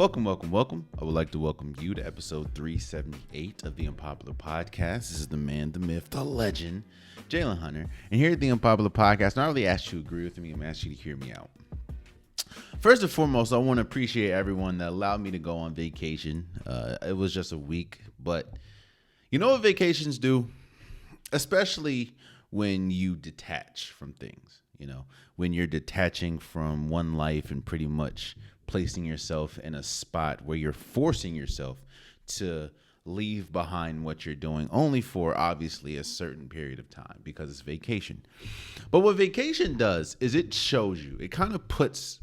Welcome. I would like to welcome you to episode 378 of the Unpopular Podcast. This is the man, the myth, the legend, Jalen Hunter. And here at the Unpopular Podcast, not really ask you to agree with me, I'm asking you to hear me out. First and foremost, I want to appreciate everyone that allowed me to go on vacation. It was just a week, but you know what vacations do? Especially when you detach from things, when you're detaching from one life and pretty much placing yourself in a spot where you're forcing yourself to leave behind what you're doing only for obviously a certain period of time because it's vacation. But what vacation does is it shows you, it kind of puts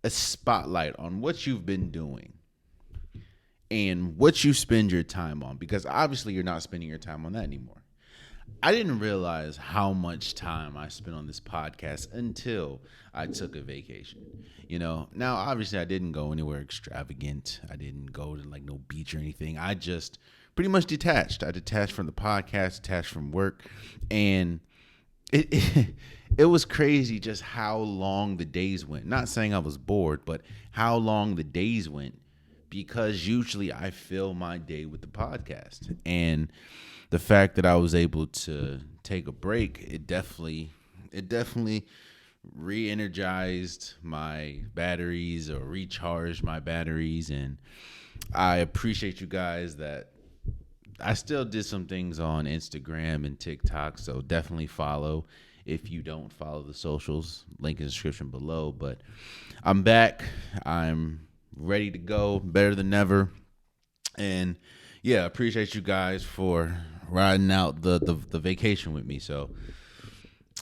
a spotlight on what you've been doing and what you spend your time on, because obviously you're not spending your time on that anymore. I didn't realize how much time I spent on this podcast until I took a vacation. Now obviously I didn't go anywhere extravagant. I didn't go to no beach or anything. I just pretty much detached. I detached from the podcast, detached from work, and it was crazy just how long the days went. Not saying I was bored, but how long the days went, because usually I fill my day with the podcast. And the fact that I was able to take a break, it definitely re-energized my batteries or recharged my batteries. And I appreciate you guys that I still did some things on Instagram and TikTok, so definitely follow if you don't follow the socials. Link in the description below. But I'm back. I'm ready to go, better than ever. And yeah, appreciate you guys for riding out the vacation with me. So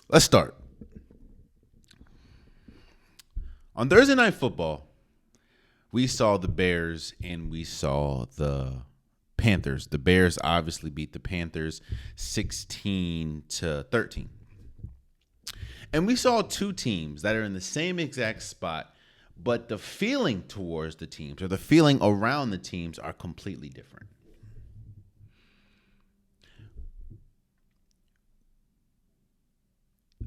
let's start. On Thursday Night Football, we saw the Bears and we saw the Panthers. The Bears obviously beat the Panthers 16-13. And we saw two teams that are in the same exact spot, but the feeling towards the teams or the feeling around the teams are completely different.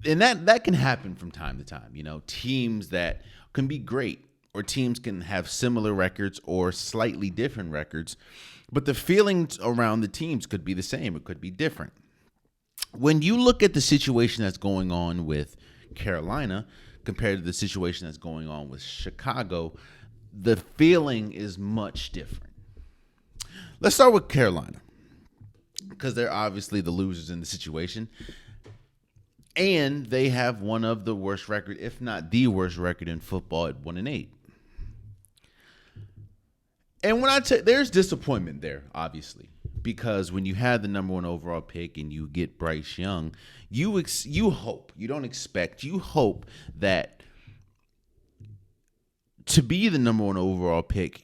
And that can happen from time to time. Teams that can be great or teams can have similar records or slightly different records, but the feelings around the teams could be the same. It could be different. When you look at the situation that's going on with Carolina compared to the situation that's going on with Chicago, the feeling is much different. Let's start with Carolina, because they're obviously the losers in the situation. And they have one of the worst record, if not the worst record in football at 1-8. And when there's disappointment there, obviously, because when you had the number one overall pick and you get Bryce Young, you hope, you don't expect, you hope that to be the number one overall pick,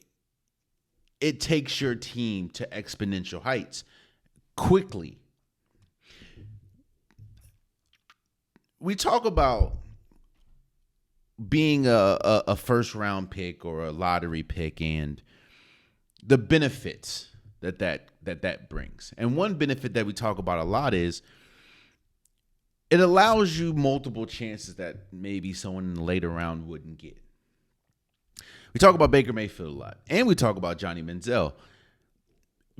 it takes your team to exponential heights quickly. We talk about being a first round pick or a lottery pick and the benefits that brings. And one benefit that we talk about a lot is it allows you multiple chances that maybe someone in the later round wouldn't get. We talk about Baker Mayfield a lot, and we talk about Johnny Manziel.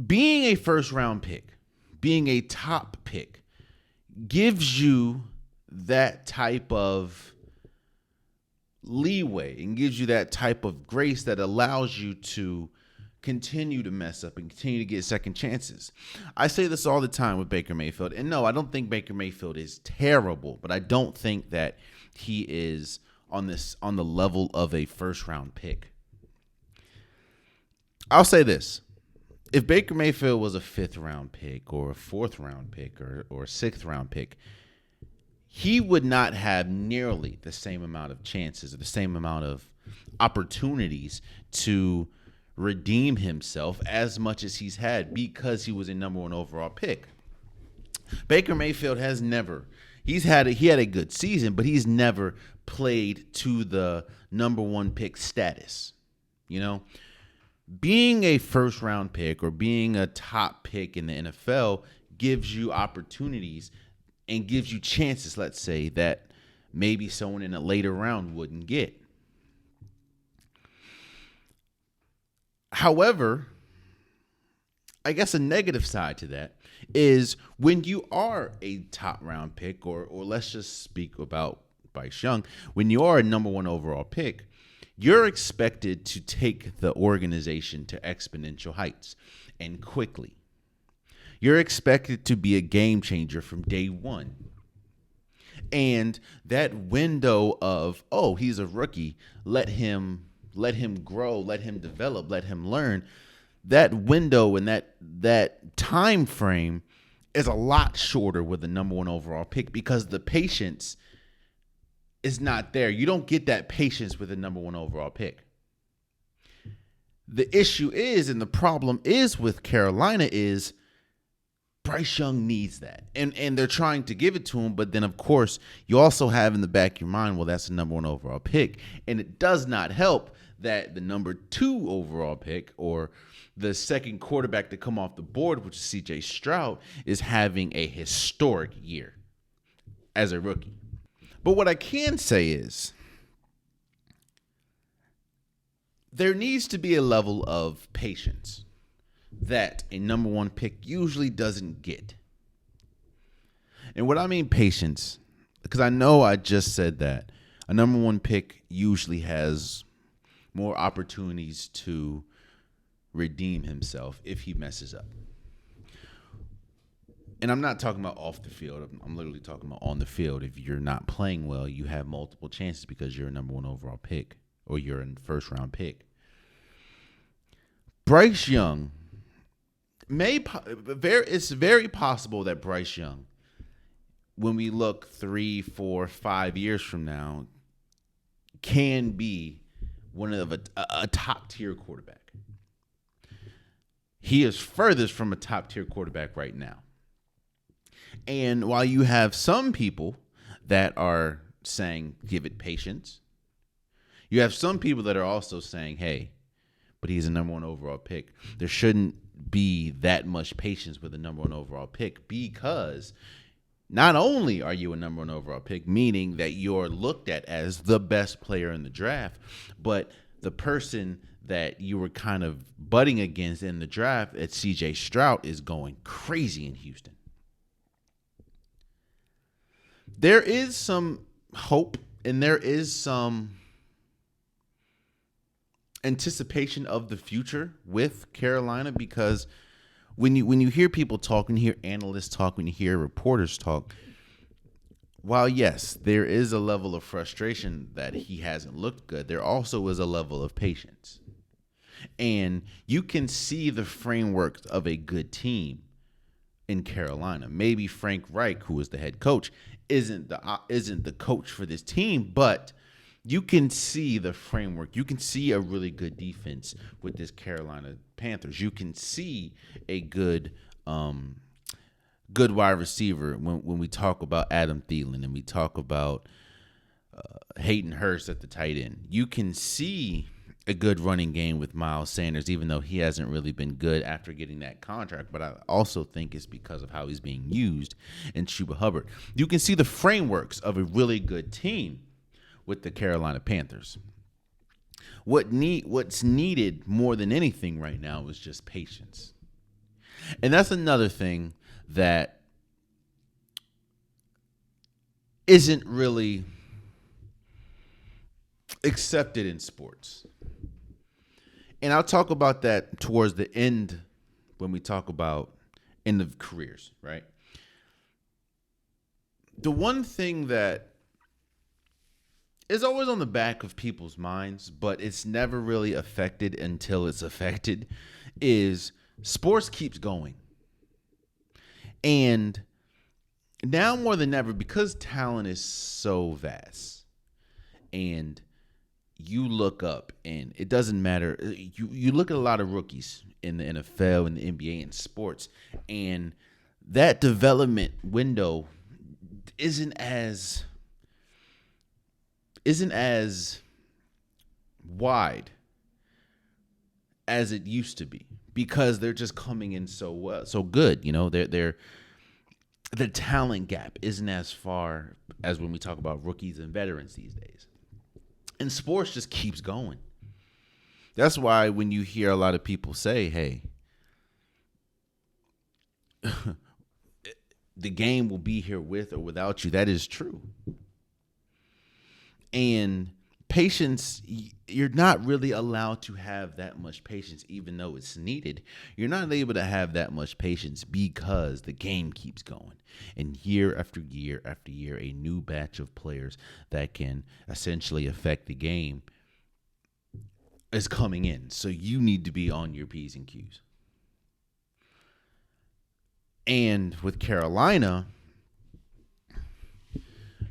Being a first round pick, being a top pick, gives you that type of leeway and gives you that type of grace that allows you to continue to mess up and continue to get second chances. I say this all the time with Baker Mayfield. And no, I don't think Baker Mayfield is terrible, but I don't think that he is on the level of a first round pick. I'll say this. If Baker Mayfield was a 5th round pick or a 4th round pick or a 6th round pick, he would not have nearly the same amount of chances or the same amount of opportunities to redeem himself as much as he's had because he was a number one overall pick. Baker Mayfield has never, he had a good season, but he's never played to the number one pick status. Being a first round pick or being a top pick in the NFL gives you opportunities and gives you chances, let's say, that maybe someone in a later round wouldn't get. However, I guess a negative side to that is when you are a top round pick, or let's just speak about Bryce Young, when you are a number one overall pick, you're expected to take the organization to exponential heights and quickly. You're expected to be a game changer from day one. And that window of, oh, he's a rookie, let him grow, let him develop, let him learn. That window and that time frame is a lot shorter with the number one overall pick because the patience is not there. You don't get that patience with the number one overall pick. The issue is, and the problem is with Carolina, is Bryce Young needs that. And they're trying to give it to him, but then, of course, you also have in the back of your mind, well, that's the number one overall pick. And it does not help that the number two overall pick, or the second quarterback to come off the board, which is C.J. Stroud, is having a historic year as a rookie. But what I can say is there needs to be a level of patience that a number one pick usually doesn't get. And what I mean patience, because I know I just said that a number one pick usually has more opportunities to redeem himself if he messes up. And I'm not talking about off the field. I'm literally talking about on the field. If you're not playing well, you have multiple chances because you're a number one overall pick or you're a first round pick. Bryce Young, it's very possible that Bryce Young, when we look 3, 4, 5 years from now, can be one of a top tier quarterback. He is furthest from a top tier quarterback right now. And while you have some people that are saying, give it patience, you have some people that are also saying, hey, but he's a number one overall pick. There shouldn't be that much patience with a number one overall pick because not only are you a number one overall pick, meaning that you're looked at as the best player in the draft, but the person that you were kind of butting against in the draft at C.J. Stroud is going crazy in Houston. There is some hope and there is some anticipation of the future with Carolina because when you hear people talk, when you hear analysts talk, when you hear reporters talk, while yes, there is a level of frustration that he hasn't looked good, there also is a level of patience. And you can see the framework of a good team in Carolina. Maybe Frank Reich, who is the head coach, isn't the coach for this team, but you can see the framework. You can see a really good defense with this Carolina Panthers. You can see a good wide receiver when we talk about Adam Thielen and we talk about Hayden Hurst at the tight end. You can see a good running game with Miles Sanders, even though he hasn't really been good after getting that contract. But I also think it's because of how he's being used in Chuba Hubbard. You can see the frameworks of a really good team with the Carolina Panthers. What's needed more than anything right now is just patience. And that's another thing that isn't really accepted in sports. And I'll talk about that towards the end when we talk about end of careers, right? The one thing that is always on the back of people's minds, but it's never really affected until it's affected, is sports keeps going. And now more than ever, because talent is so vast, and you look up, and it doesn't matter. You look at a lot of rookies in the NFL and the NBA and sports, and that development window isn't as wide as it used to be because they're just coming in so good. You know, the talent gap isn't as far as when we talk about rookies and veterans these days. And sports just keeps going. That's why when you hear a lot of people say, hey, the game will be here with or without you, that is true. And patience, you're not really allowed to have that much patience, even though it's needed. You're not able to have that much patience because the game keeps going. And year after year after year, a new batch of players that can essentially affect the game is coming in. So you need to be on your P's and Q's. And with Carolina,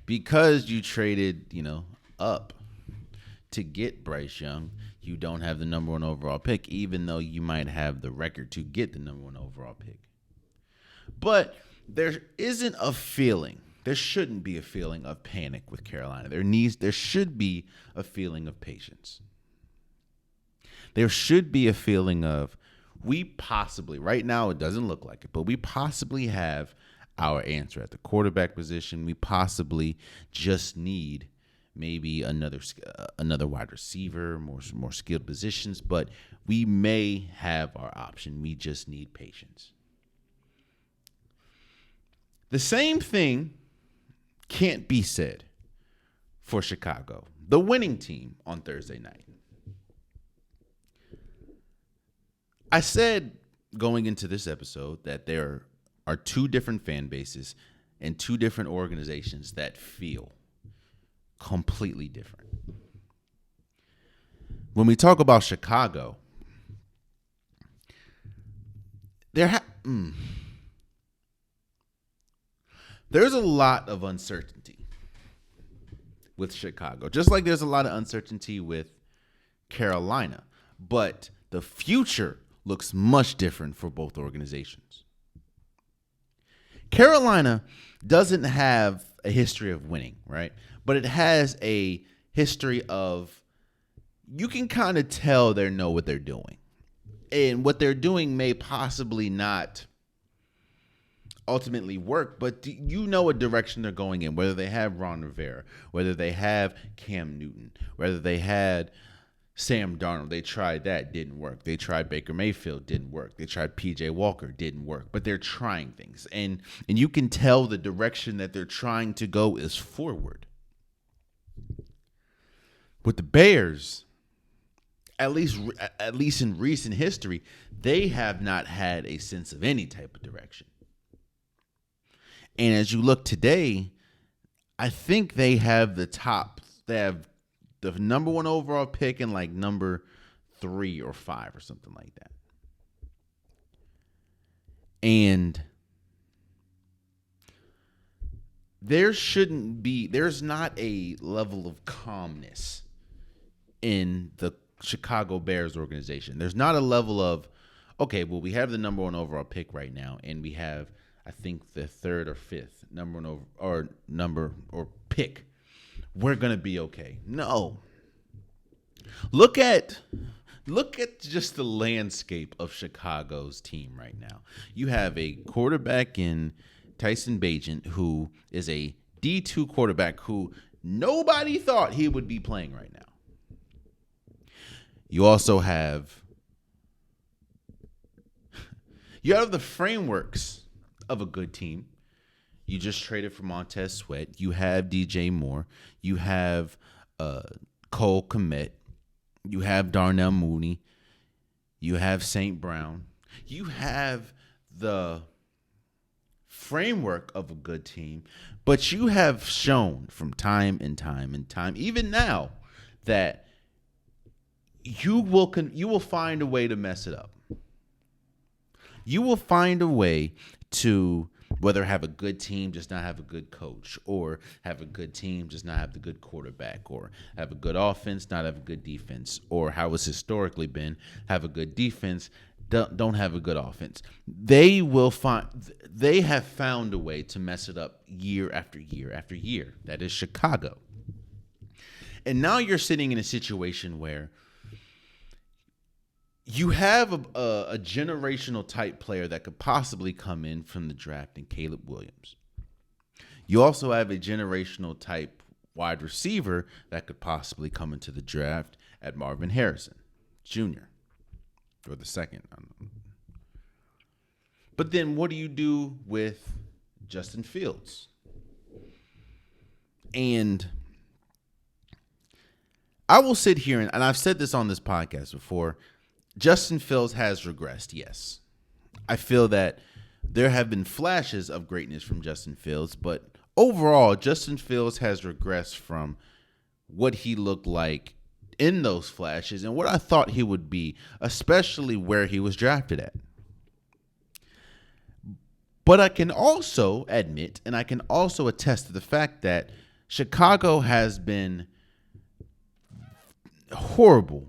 because you traded, up to get Bryce Young, you don't have the number 1 overall pick, even though you might have the record to get the number 1 overall pick. But there isn't a feeling. There shouldn't be a feeling of panic with Carolina. There should be a feeling of patience. There should be a feeling of, we possibly, right now it doesn't look like it, but we possibly have our answer at the quarterback position. We possibly just need maybe another wide receiver, more skilled positions, but we may have our option. We just need patience. The same thing can't be said for Chicago, the winning team on Thursday night. I said going into this episode that there are 2 different fan bases and 2 different organizations that feel completely different. When we talk about Chicago, there's a lot of uncertainty with Chicago, just like there's a lot of uncertainty with Carolina, but the future looks much different for both organizations. Carolina doesn't have a history of winning, right? But it has a history of, you can kind of tell they know what they're doing. And what they're doing may possibly not ultimately work, but you know a direction they're going in, whether they have Ron Rivera, whether they have Cam Newton, whether they had Sam Darnold. They tried that, didn't work. They tried Baker Mayfield, didn't work. They tried PJ Walker, didn't work. But they're trying things. And you can tell the direction that they're trying to go is forward. With the Bears, at least in recent history, they have not had a sense of any type of direction. And as you look today, I think they have the number 1 overall pick and like number 3 or 5 or something like that. And there's not a level of calmness in the Chicago Bears organization. There's not a level of, okay, well, we have the number 1 overall pick right now, and we have, I think, the 3rd or 5th number or pick. We're going to be okay. No. Look at just the landscape of Chicago's team right now. You have a quarterback in Tyson Bagent, who is a D2 quarterback who nobody thought he would be playing right now. You also have the frameworks of a good team. You just traded for Montez Sweat. You have DJ Moore. You have Cole Kmet. You have Darnell Mooney. You have St. Brown. You have the framework of a good team, but you have shown from time and time and time, even now, that you will find a way to mess it up. You will find a way to whether have a good team, just not have a good coach, or have a good team, just not have the good quarterback, or have a good offense, not have a good defense, or how it's historically been, have a good defense, don't have a good offense. They have found a way to mess it up year after year after year. That is Chicago. And now you're sitting in a situation where you have a generational type player that could possibly come in from the draft in Caleb Williams. You also have a generational type wide receiver that could possibly come into the draft at Marvin Harrison. Jr. or the second. I don't know. But then what do you do with Justin Fields? And I will sit here and I've said this on this podcast before. Justin Fields has regressed, yes. I feel that there have been flashes of greatness from Justin Fields, but overall, Justin Fields has regressed from what he looked like in those flashes and what I thought he would be, especially where he was drafted at. But I can also admit, and I can also attest to the fact that Chicago has been horrible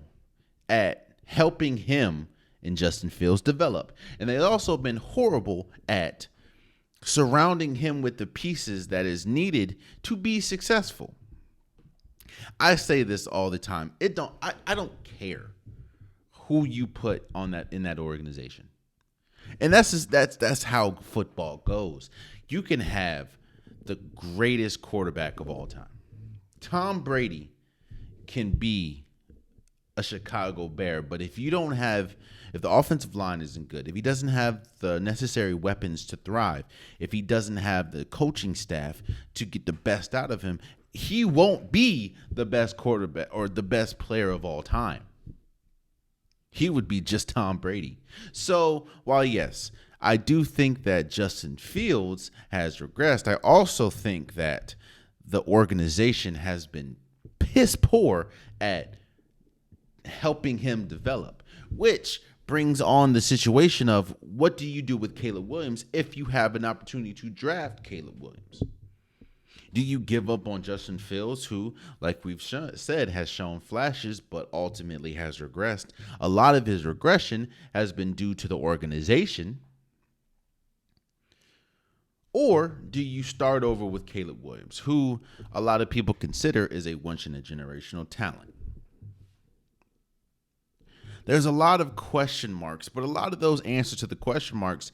at helping him and Justin Fields develop. And they've also been horrible at surrounding him with the pieces that is needed to be successful. I say this all the time. I don't care who you put on that in that organization. And that's how football goes. You can have the greatest quarterback of all time. Tom Brady can be a Chicago Bear, but if the offensive line isn't good, if he doesn't have the necessary weapons to thrive, if he doesn't have the coaching staff to get the best out of him, he won't be the best quarterback or the best player of all time. He would be just Tom Brady. So while, yes, I do think that Justin Fields has regressed, I also think that the organization has been piss poor at helping him develop, which brings on the situation of what do you do with Caleb Williams if you have an opportunity to draft Caleb Williams? Do you give up on Justin Fields, who, like we've said, has shown flashes, but ultimately has regressed? A lot of his regression has been due to the organization. Or do you start over with Caleb Williams, who a lot of people consider is a once-in-a-generational talent? There's a lot of question marks, but a lot of those answers to the question marks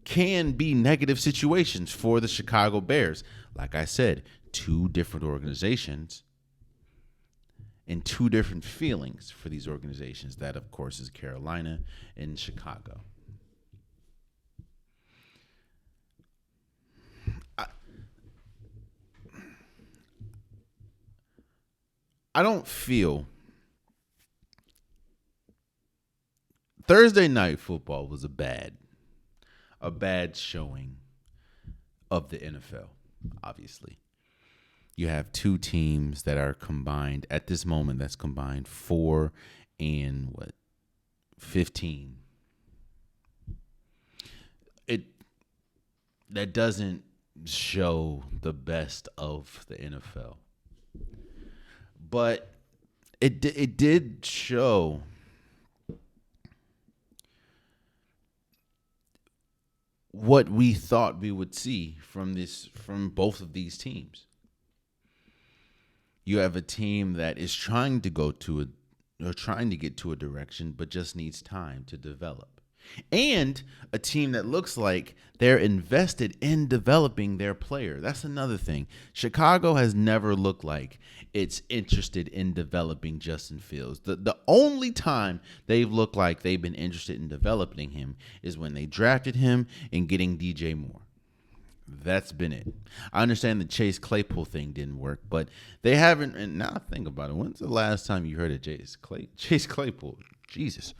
can be negative situations for the Chicago Bears. Like I said, two different organizations and two different feelings for these organizations. That, of course, is Carolina and Chicago. I don't feel Thursday night football was a bad showing of the NFL, obviously. You have two teams that are combined at this moment, that's combined 4 and 15. That doesn't show the best of the NFL. But it did show what we thought we would see from both of these teams. You have a team that is trying to get to a direction, but just needs time to develop. And a team that looks like they're invested in developing their player. That's another thing. Chicago has never looked like it's interested in developing Justin Fields. The only time they've looked like they've been interested in developing him is when they drafted him and getting DJ Moore. That's been it. I understand the Chase Claypool thing didn't work, but they haven't. And now I think about it. When's the last time you heard of Chase Claypool? Jesus.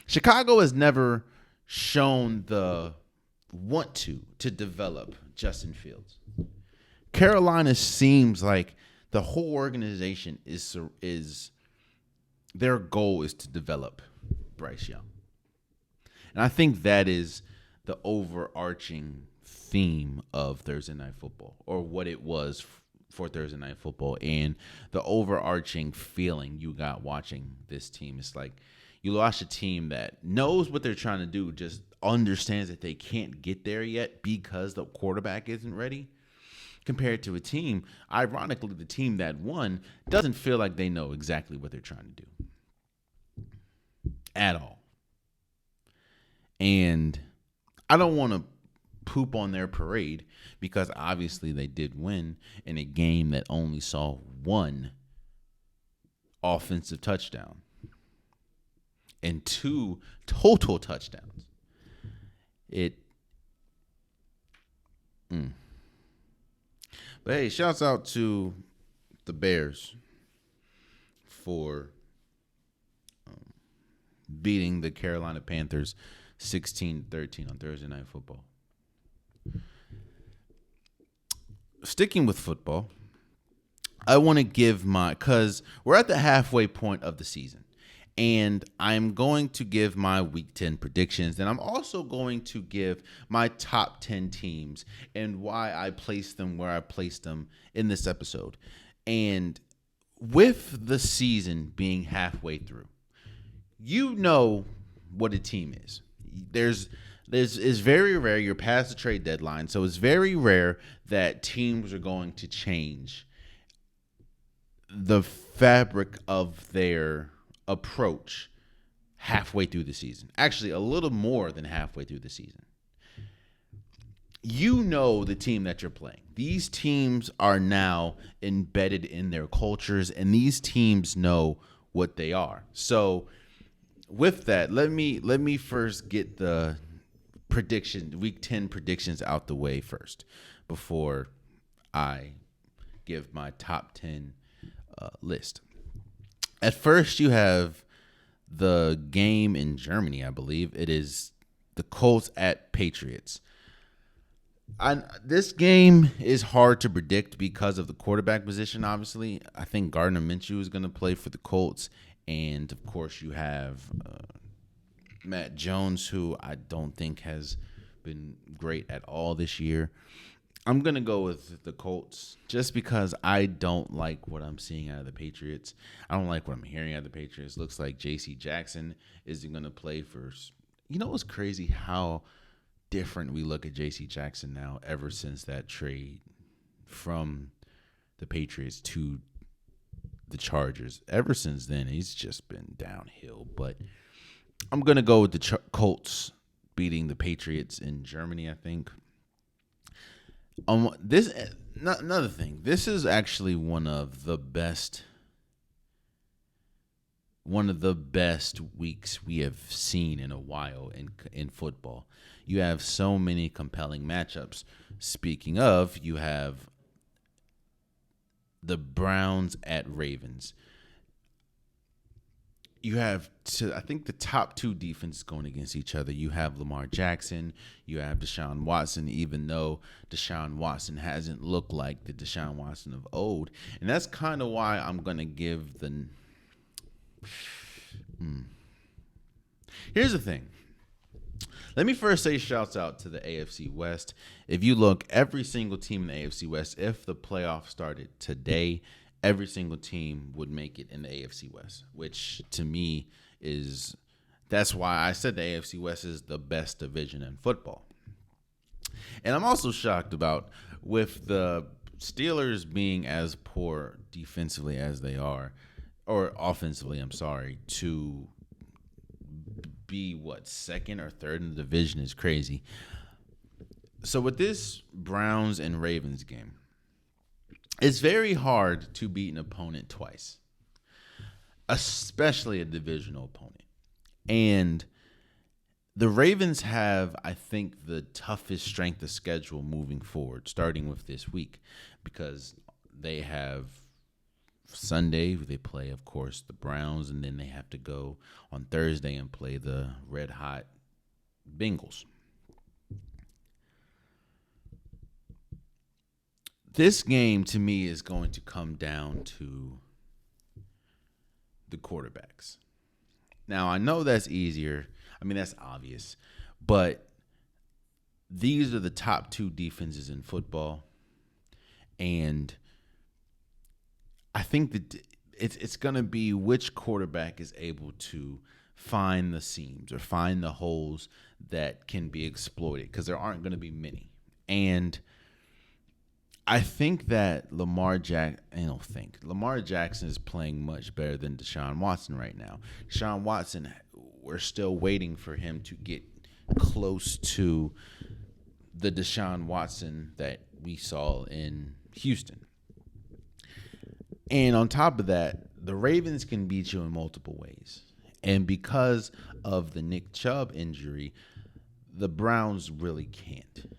Chicago has never shown the want to develop Justin Fields. Carolina seems like the whole organization is their goal is to develop Bryce Young. And I think that is the overarching theme of Thursday Night Football, or what it was for Thursday Night Football, and the overarching feeling you got watching this team. It's like you watch a team that knows what they're trying to do, just understands that they can't get there yet because the quarterback isn't ready, compared to a team, ironically, the team that won doesn't feel like they know exactly what they're trying to do at all. And I don't want to poop on their parade, because obviously they did win in a game that only saw one offensive touchdown. and 2 total touchdowns. But hey, shouts out to the Bears for beating the Carolina Panthers 16-13 on Thursday Night Football. Sticking with football, I want to give because we're at the halfway point of the season, and I'm going to give my Week 10 predictions, and I'm also going to give my top 10 teams and why I placed them where I placed them in this episode. And with the season being halfway through, you know what a team is. It's very rare. You're past the trade deadline, so it's very rare that teams are going to change the fabric of their approach halfway through the season. Actually, a little more than halfway through the season. You know the team that you're playing. These teams are now embedded in their cultures, and these teams know what they are. So with that, let me first get the Week 10 predictions out the way first before I give my top 10 list. At first, you have the game in Germany, I believe. It is the Colts at Patriots. This game is hard to predict because of the quarterback position, obviously. I think Gardner Minshew is going to play for the Colts. And, of course, you have Matt Jones, who I don't think has been great at all this year. I'm going to go with the Colts just because I don't like what I'm seeing out of the Patriots. I don't like what I'm hearing out of the Patriots. Looks like J.C. Jackson isn't going to play for – you know what's crazy? How different we look at J.C. Jackson now ever since that trade from the Patriots to the Chargers. Ever since then, he's just been downhill. But I'm going to go with the Colts beating the Patriots in Germany, I think. Another thing. This is actually one of the best weeks we have seen in a while in football. You have so many compelling matchups. Speaking of, you have the Browns at Ravens. You have, I think, the top 2 defenses going against each other. You have Lamar Jackson. You have Deshaun Watson, even though Deshaun Watson hasn't looked like the Deshaun Watson of old. And that's kind of why I'm going to give the... Here's the thing. Let me first say shouts out to the AFC West. If you look, every single team in the AFC West, if the playoffs started today, every single team would make it in the AFC West, which to me that's why I said the AFC West is the best division in football. And I'm also shocked about, with the Steelers being as poor defensively as they are, or offensively, I'm sorry, to be second or third in the division is crazy. So with this Browns and Ravens game, it's very hard to beat an opponent twice, especially a divisional opponent. And the Ravens have, I think, the toughest strength of schedule moving forward, starting with this week, because they have Sunday, they play, of course, the Browns, and then they have to go on Thursday and play the red-hot Bengals. This game, to me, is going to come down to the quarterbacks. Now, I know that's easier. I mean, that's obvious. But these are the top 2 defenses in football. And I think that it's going to be which quarterback is able to find the seams or find the holes that can be exploited, because there aren't going to be many. And I think that Lamar Jackson is playing much better than Deshaun Watson right now. Deshaun Watson, we're still waiting for him to get close to the Deshaun Watson that we saw in Houston. And on top of that, the Ravens can beat you in multiple ways. And because of the Nick Chubb injury, the Browns really can't.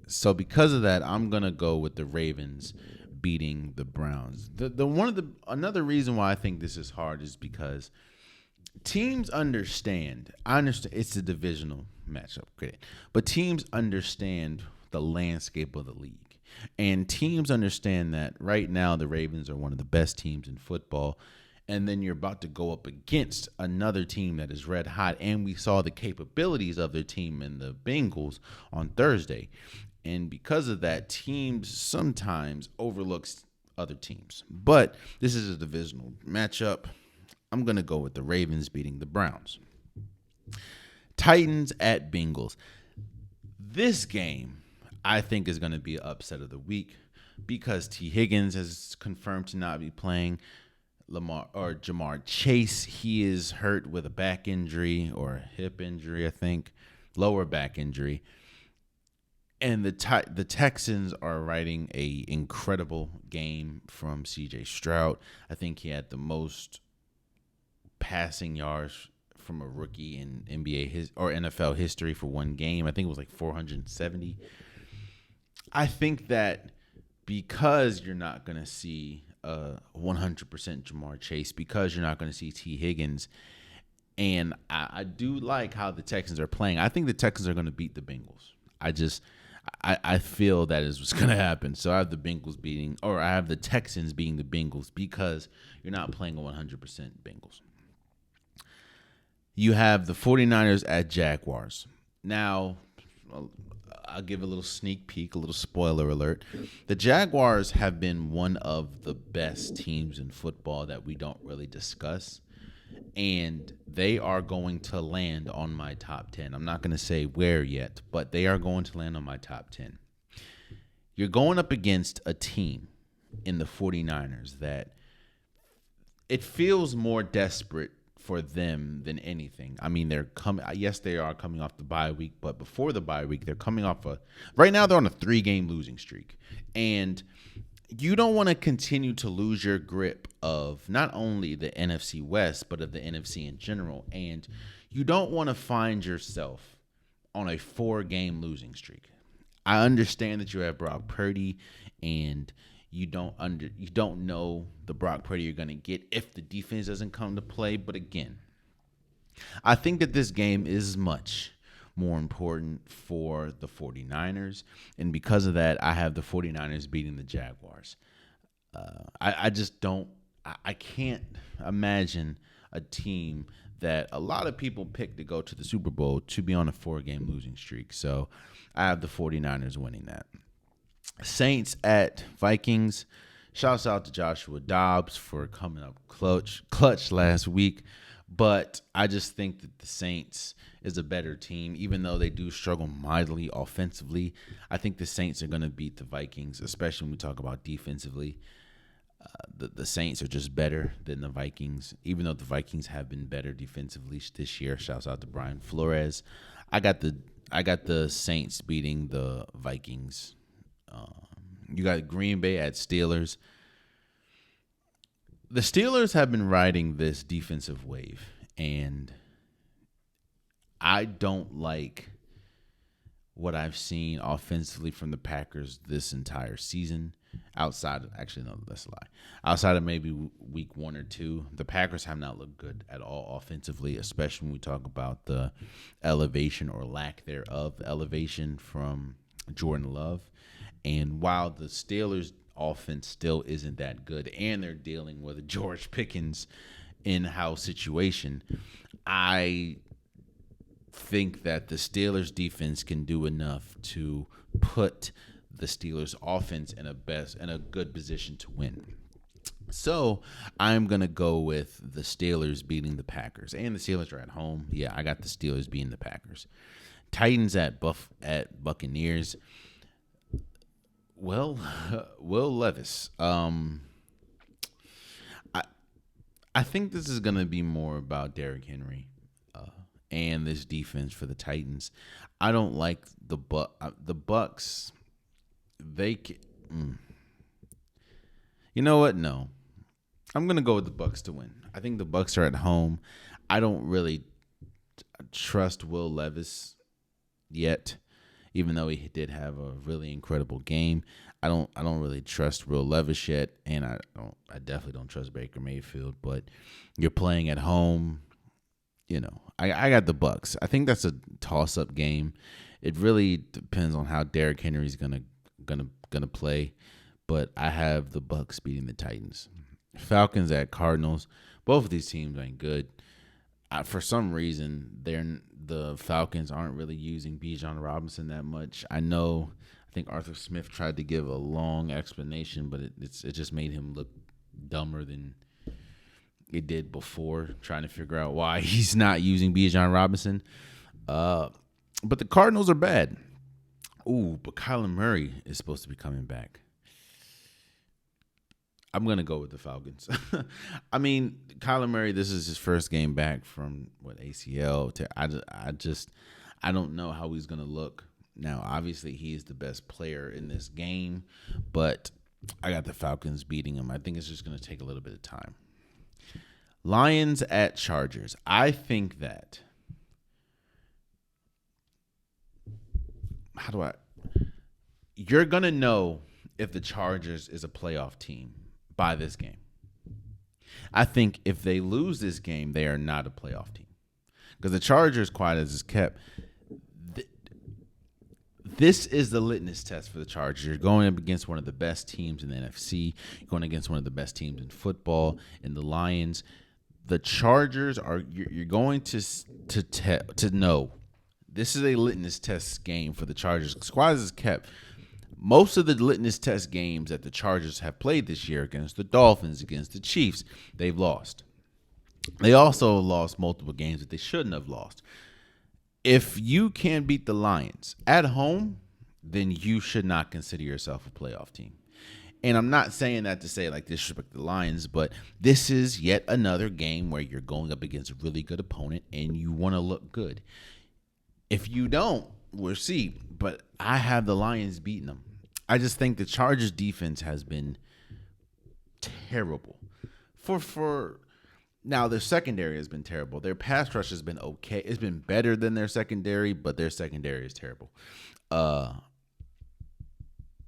So because of that, I'm gonna go with the Ravens beating the Browns. Another reason why I think this is hard is because teams understand. I understand it's a divisional matchup, great, but teams understand the landscape of the league, and teams understand that right now the Ravens are one of the best teams in football. And then you're about to go up against another team that is red hot. And we saw the capabilities of their team in the Bengals on Thursday. And because of that, teams sometimes overlooks other teams. But this is a divisional matchup. I'm going to go with the Ravens beating the Browns. Titans at Bengals. This game, I think, is going to be an upset of the week because T. Higgins has confirmed to not be playing. Jamar Chase, he is hurt with a back injury or a hip injury, I think, lower back injury. And the Texans are riding a incredible game from C.J. Stroud. I think he had the most passing yards from a rookie in NBA or NFL history for one game. I think it was like 470. I think that because you're not going to see 100% Jamar Chase, because you're not going to see T. Higgins, and I do like how the Texans are playing. I think the Texans are going to beat the Bengals. I feel that is what's going to happen. So I have I have the Texans beating the Bengals because you're not playing a 100% Bengals. You have the 49ers at Jaguars. Now, I'll give a little sneak peek, a little spoiler alert. The Jaguars have been one of the best teams in football that we don't really discuss, and they are going to land on my top 10. I'm not going to say where yet, but they are going to land on my top 10. You're going up against a team in the 49ers that it feels more desperate for them than anything. I mean, they are coming off the bye week, but before the bye week, they're coming off right now they're on a 3-game losing streak. And you don't want to continue to lose your grip of not only the NFC West, but of the NFC in general. And you don't want to find yourself on a 4-game losing streak. I understand that you have Brock Purdy, and you don't know the Brock Purdy you're going to get if the defense doesn't come to play. But again, I think that this game is much more important for the 49ers. And because of that, I have the 49ers beating the Jaguars. I can't imagine a team that a lot of people pick to go to the Super Bowl to be on a 4-game losing streak. So I have the 49ers winning that. Saints at Vikings. Shouts out to Joshua Dobbs for coming up clutch last week. But I just think that the Saints is a better team, even though they do struggle mightily offensively. I think the Saints are going to beat the Vikings, especially when we talk about defensively. The Saints are just better than the Vikings, even though the Vikings have been better defensively this year. Shouts out to Brian Flores. I got the Saints beating the Vikings. You got Green Bay at Steelers. The Steelers have been riding this defensive wave, and I don't like what I've seen offensively from the Packers this entire season. Outside of maybe week 1 or 2, the Packers have not looked good at all offensively, especially when we talk about the elevation or lack thereof elevation from Jordan Love. And while the Steelers' offense still isn't that good, and they're dealing with a George Pickens in-house situation, I think that the Steelers' defense can do enough to put the Steelers' offense in a good position to win. So I'm going to go with the Steelers beating the Packers. And the Steelers are at home. Yeah, I got the Steelers beating the Packers. Titans at Buccaneers. Well, Will Levis. I think this is going to be more about Derrick Henry and this defense for the Titans. I don't like the Bucs. You know what? No. I'm going to go with the Bucs to win. I think the Bucs are at home. I don't really trust Will Levis yet, even though he did have a really incredible game. I don't really trust Will Levis yet, and I definitely don't trust Baker Mayfield. But you're playing at home. I got the Bucks. I think that's a toss-up game. It really depends on how Derrick Henry's gonna play, but I have the Bucks beating the Titans. Falcons at Cardinals. Both of these teams ain't good. For some reason, the Falcons aren't really using Bijan Robinson that much. I think Arthur Smith tried to give a long explanation, but it just made him look dumber than it did before, trying to figure out why he's not using Bijan Robinson. But the Cardinals are bad. Ooh, but Kyler Murray is supposed to be coming back. I'm going to go with the Falcons. I mean, Kyler Murray, this is his first game back from, ACL. I don't know how he's going to look. Now, obviously, he is the best player in this game, but I got the Falcons beating him. I think it's just going to take a little bit of time. Lions at Chargers. I think that you're going to know if the Chargers is a playoff team by this game. I think if they lose this game, they are not a playoff team. Because the Chargers, quiet as it's kept, this is the litmus test for the Chargers. You're going up against one of the best teams in the NFC. You're going against one of the best teams in football, in the Lions. The Chargers you're going to know. This is a litmus test game for the Chargers. Quiet as it's kept. Most of the litmus test games that the Chargers have played this year against the Dolphins, against the Chiefs, they've lost. They also lost multiple games that they shouldn't have lost. If you can beat the Lions at home, then you should not consider yourself a playoff team. And I'm not saying that to say disrespect the Lions, but this is yet another game where you're going up against a really good opponent and you want to look good. If you don't, we'll see. But I have the Lions beating them. I just think the Chargers defense has been terrible. For now, their secondary has been terrible. Their pass rush has been okay. It's been better than their secondary, but their secondary is terrible. I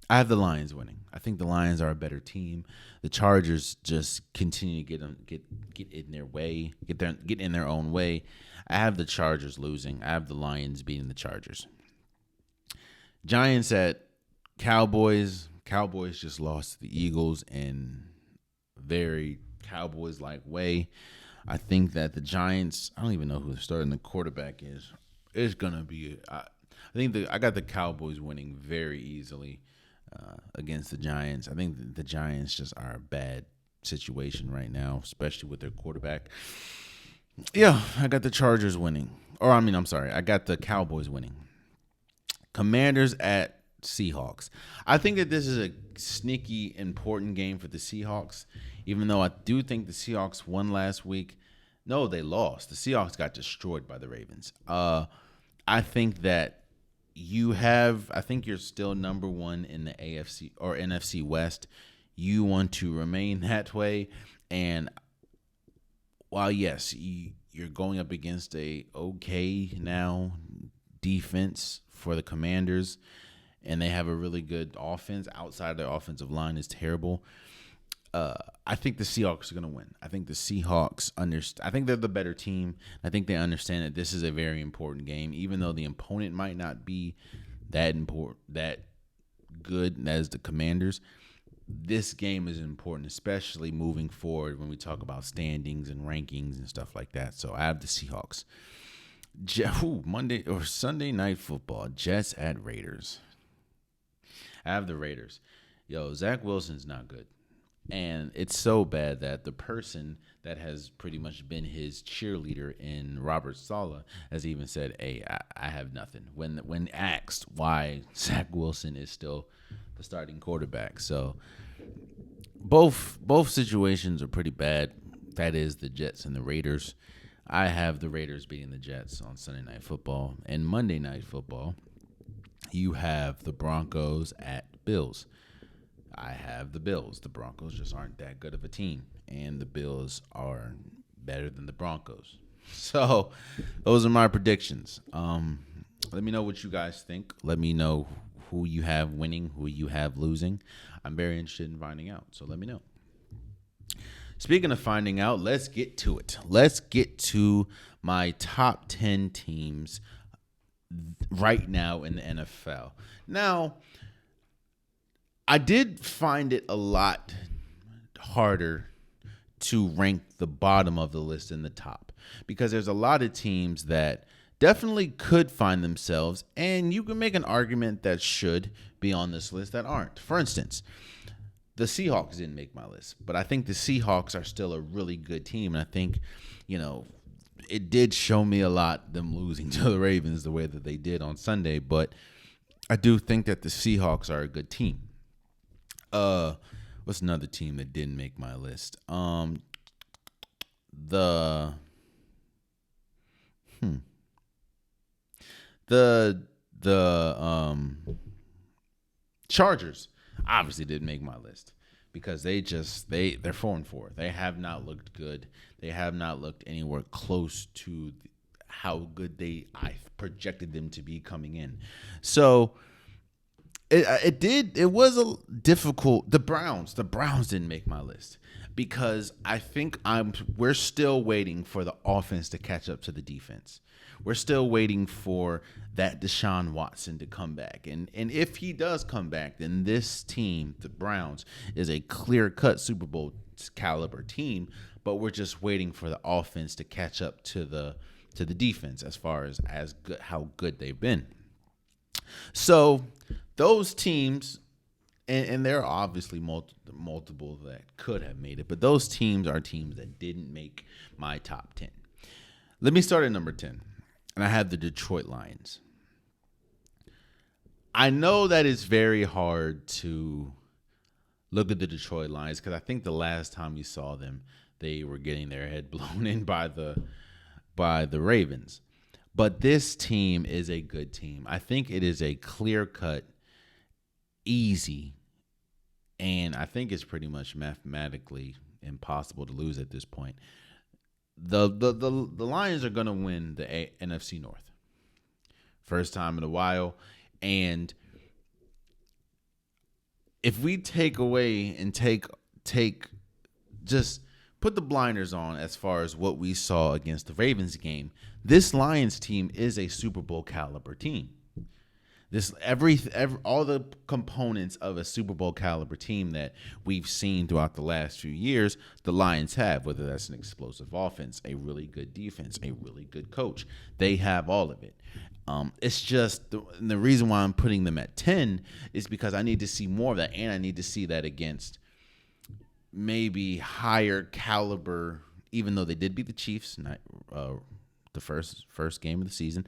have the Lions winning. I think the Lions are a better team. The Chargers just continue to get in their way, get in their own way. I have the Chargers losing. I have the Lions beating the Chargers. Giants at Cowboys. Cowboys just lost to the Eagles in very Cowboys-like way. I think that the Giants, I don't even know who the starting the quarterback is. It's going to be, I got the Cowboys winning very easily against the Giants. I think the Giants just are a bad situation right now, especially with their quarterback. Yeah, I got the Chargers winning. I got the Cowboys winning. Commanders at Seahawks. I think that this is a sneaky important game for the Seahawks, even though I do think the Seahawks won last week. No, they lost. The Seahawks got destroyed by the Ravens. I think that I think you're still number one in the AFC or NFC West. You want to remain that way. And while, yes, you're going up against a okay now defense for the Commanders, and they have a really good offense. Outside their offensive line is terrible. I think the Seahawks are going to win. I think the Seahawks I think they're the better team. I think they understand that this is a very important game, even though the opponent might not be that good as the Commanders. This game is important, especially moving forward when we talk about standings and rankings and stuff like that. So I have the Seahawks. Monday or Sunday Night Football, Jets at Raiders. I have the Raiders. Zach Wilson's not good. And it's so bad that the person that has pretty much been his cheerleader in Robert Saleh has even said, hey, I have nothing. When asked why Zach Wilson is still the starting quarterback. So both situations are pretty bad. That is the Jets and the Raiders. I have the Raiders beating the Jets on Sunday Night Football. And Monday Night Football, you have the Broncos at Bills. I have the Bills. The Broncos just aren't that good of a team. And the Bills are better than the Broncos. So those are my predictions. Let me know what you guys think. Let me know who you have winning, who you have losing. I'm very interested in finding out. So let me know. Speaking of finding out, let's get to it. Let's get to my top 10 teams right now in the NFL. Now, I did find it a lot harder to rank the bottom of the list and the top because there's a lot of teams that definitely could find themselves, and you can make an argument that should be on this list that aren't. For instance, the Seahawks didn't make my list, but I think the Seahawks are still a really good team, and I think, it did show me a lot them losing to the Ravens the way that they did on Sunday, but I do think that the Seahawks are a good team. What's another team that didn't make my list? The Chargers obviously didn't make my list because they're 4-4. They have not looked good. They have not looked anywhere close to how good I projected them to be coming in. So it was a difficult. The Browns didn't make my list because I think we're still waiting for the offense to catch up to the defense. We're still waiting for that Deshaun Watson to come back. And if he does come back, then this team, the Browns, is a clear-cut Super Bowl caliber team, but we're just waiting for the offense to catch up to the defense as far as good, how good they've been. So those teams, and there are obviously multiple that could have made it, but those teams are teams that didn't make my top 10. Let me start at number 10. And I have the Detroit Lions. I know that it's very hard to look at the Detroit Lions because I think the last time you saw them, they were getting their head blown in by the Ravens. But this team is a good team. I think it is a clear-cut, easy, and I think it's pretty much mathematically impossible to lose at this point. The Lions are going to win the NFC North. First time in a while. And if we take away and just put the blinders on as far as what we saw against the Ravens game, this Lions team is a Super Bowl caliber team. This all the components of a Super Bowl caliber team that we've seen throughout the last few years, the Lions have, whether that's an explosive offense, a really good defense, a really good coach. They have all of it. It's just the reason why I'm putting them at 10 is because I need to see more of that, and I need to see that against maybe higher caliber, even though they did beat the Chiefs, not the first game of the season.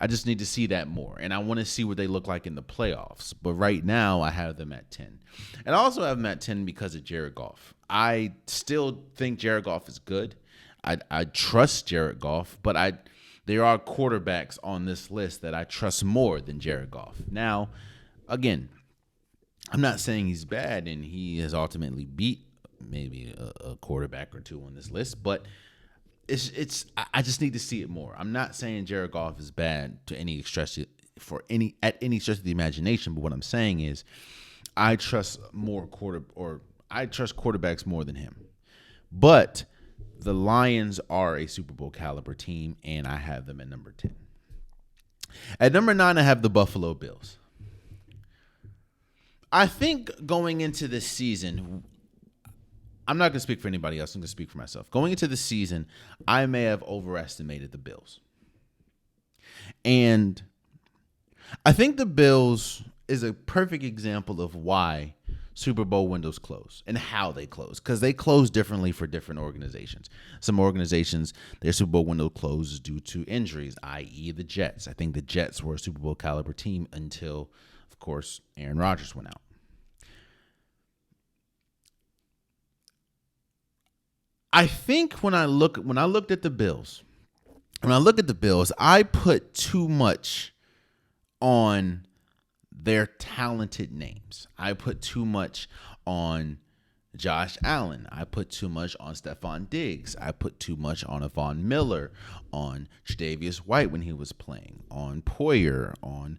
I just need to see that more, and I want to see what they look like in the playoffs. But right now, I have them at 10. And I also have them at 10 because of Jared Goff. I still think Jared Goff is good. I trust Jared Goff, but there are quarterbacks on this list that I trust more than Jared Goff. Now, again, I'm not saying he's bad, and he has ultimately beat maybe a quarterback or two on this list, but I just need to see it more. I'm not saying Jared Goff is bad to any stretch at any stretch of the imagination, but what I'm saying is I trust quarterbacks more than him. But the Lions are a Super Bowl caliber team, and I have them at number 10. At number 9, I have the Buffalo Bills. I think going into this season, I'm not going to speak for anybody else. I'm going to speak for myself. Going into the season, I may have overestimated the Bills. And I think the Bills is a perfect example of why Super Bowl windows close and how they close, because they close differently for different organizations. Some organizations, their Super Bowl window closes due to injuries, i.e. the Jets. I think the Jets were a Super Bowl caliber team until, of course, Aaron Rodgers went out. I think when I looked at the Bills, I put too much on their talented names. I put too much on Josh Allen. I put too much on Stephon Diggs. I put too much on Von Miller, on Tre'Davious White when he was playing, on Poyer, on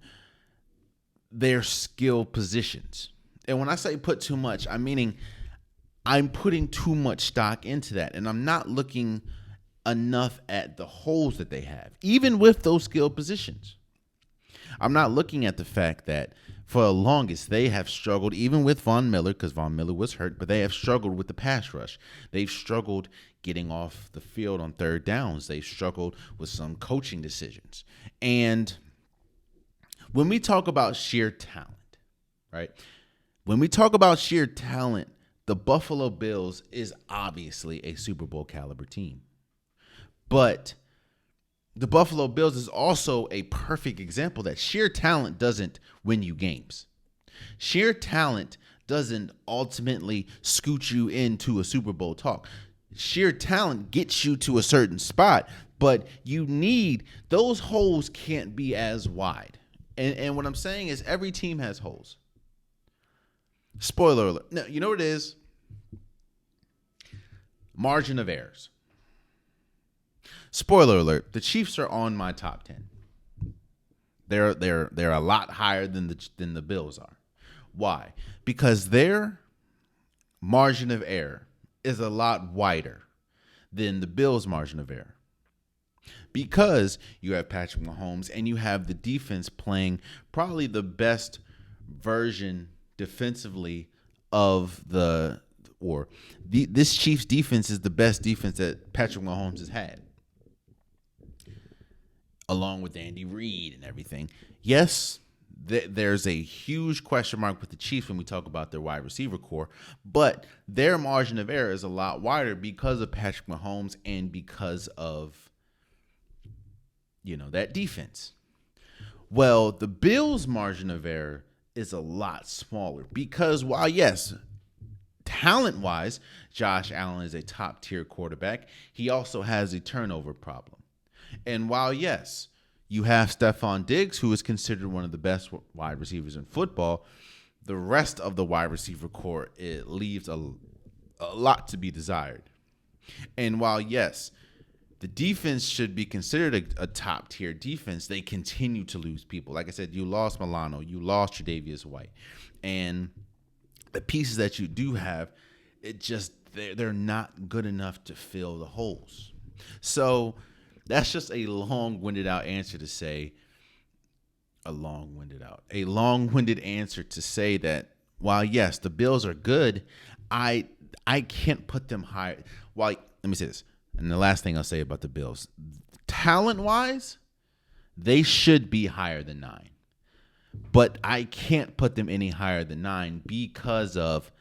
their skill positions. And when I say put too much, I'm meaning I'm putting too much stock into that. And I'm not looking enough at the holes that they have, even with those skill positions. I'm not looking at the fact that for the longest they have struggled, even with Von Miller, because Von Miller was hurt, but they have struggled with the pass rush. They've struggled getting off the field on third downs. They've struggled with some coaching decisions. And when we talk about sheer talent, right? When we talk about sheer talent, the Buffalo Bills is obviously a Super Bowl caliber team. But the Buffalo Bills is also a perfect example that sheer talent doesn't win you games. Sheer talent doesn't ultimately scoot you into a Super Bowl talk. Sheer talent gets you to a certain spot, but those holes can't be as wide. And what I'm saying is every team has holes. Spoiler alert. No, you know what it is? Margin of errors. Spoiler alert, the Chiefs are on my top 10. They're a lot higher than the Bills are. Why? Because their margin of error is a lot wider than the Bills' margin of error. Because you have Patrick Mahomes and you have the defense playing probably the best version defensively of this Chiefs defense is the best defense that Patrick Mahomes has had, along with Andy Reid and everything. Yes, there's a huge question mark with the Chiefs when we talk about their wide receiver core, but their margin of error is a lot wider because of Patrick Mahomes and because of, that defense. Well, the Bills' margin of error is a lot smaller because while, yes, talent-wise, Josh Allen is a top-tier quarterback, he also has a turnover problem. And while, yes, you have Stephon Diggs, who is considered one of the best wide receivers in football, the rest of the wide receiver core, it leaves a lot to be desired. And while, yes, the defense should be considered a top-tier defense, they continue to lose people. Like I said, you lost Milano, you lost Tre'Davious White. And the pieces that you do have, they're not good enough to fill the holes. So that's just a long-winded answer to say that while, yes, the Bills are good, I can't put them higher. Let me say this. And the last thing I'll say about the Bills, talent-wise, they should be higher than 9. But I can't put them any higher than 9 because of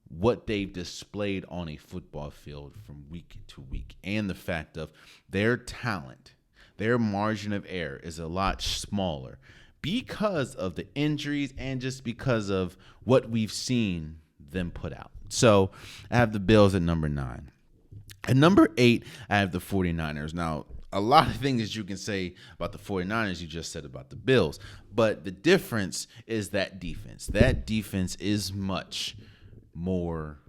what they've displayed on a football field from week to week. And the fact of their talent, their margin of error is a lot smaller because of the injuries and just because of what we've seen them put out. So I have the Bills at number 9. At number 8, I have the 49ers. Now, a lot of things that you can say about the 49ers you just said about the Bills, but the difference is that defense. That defense is much more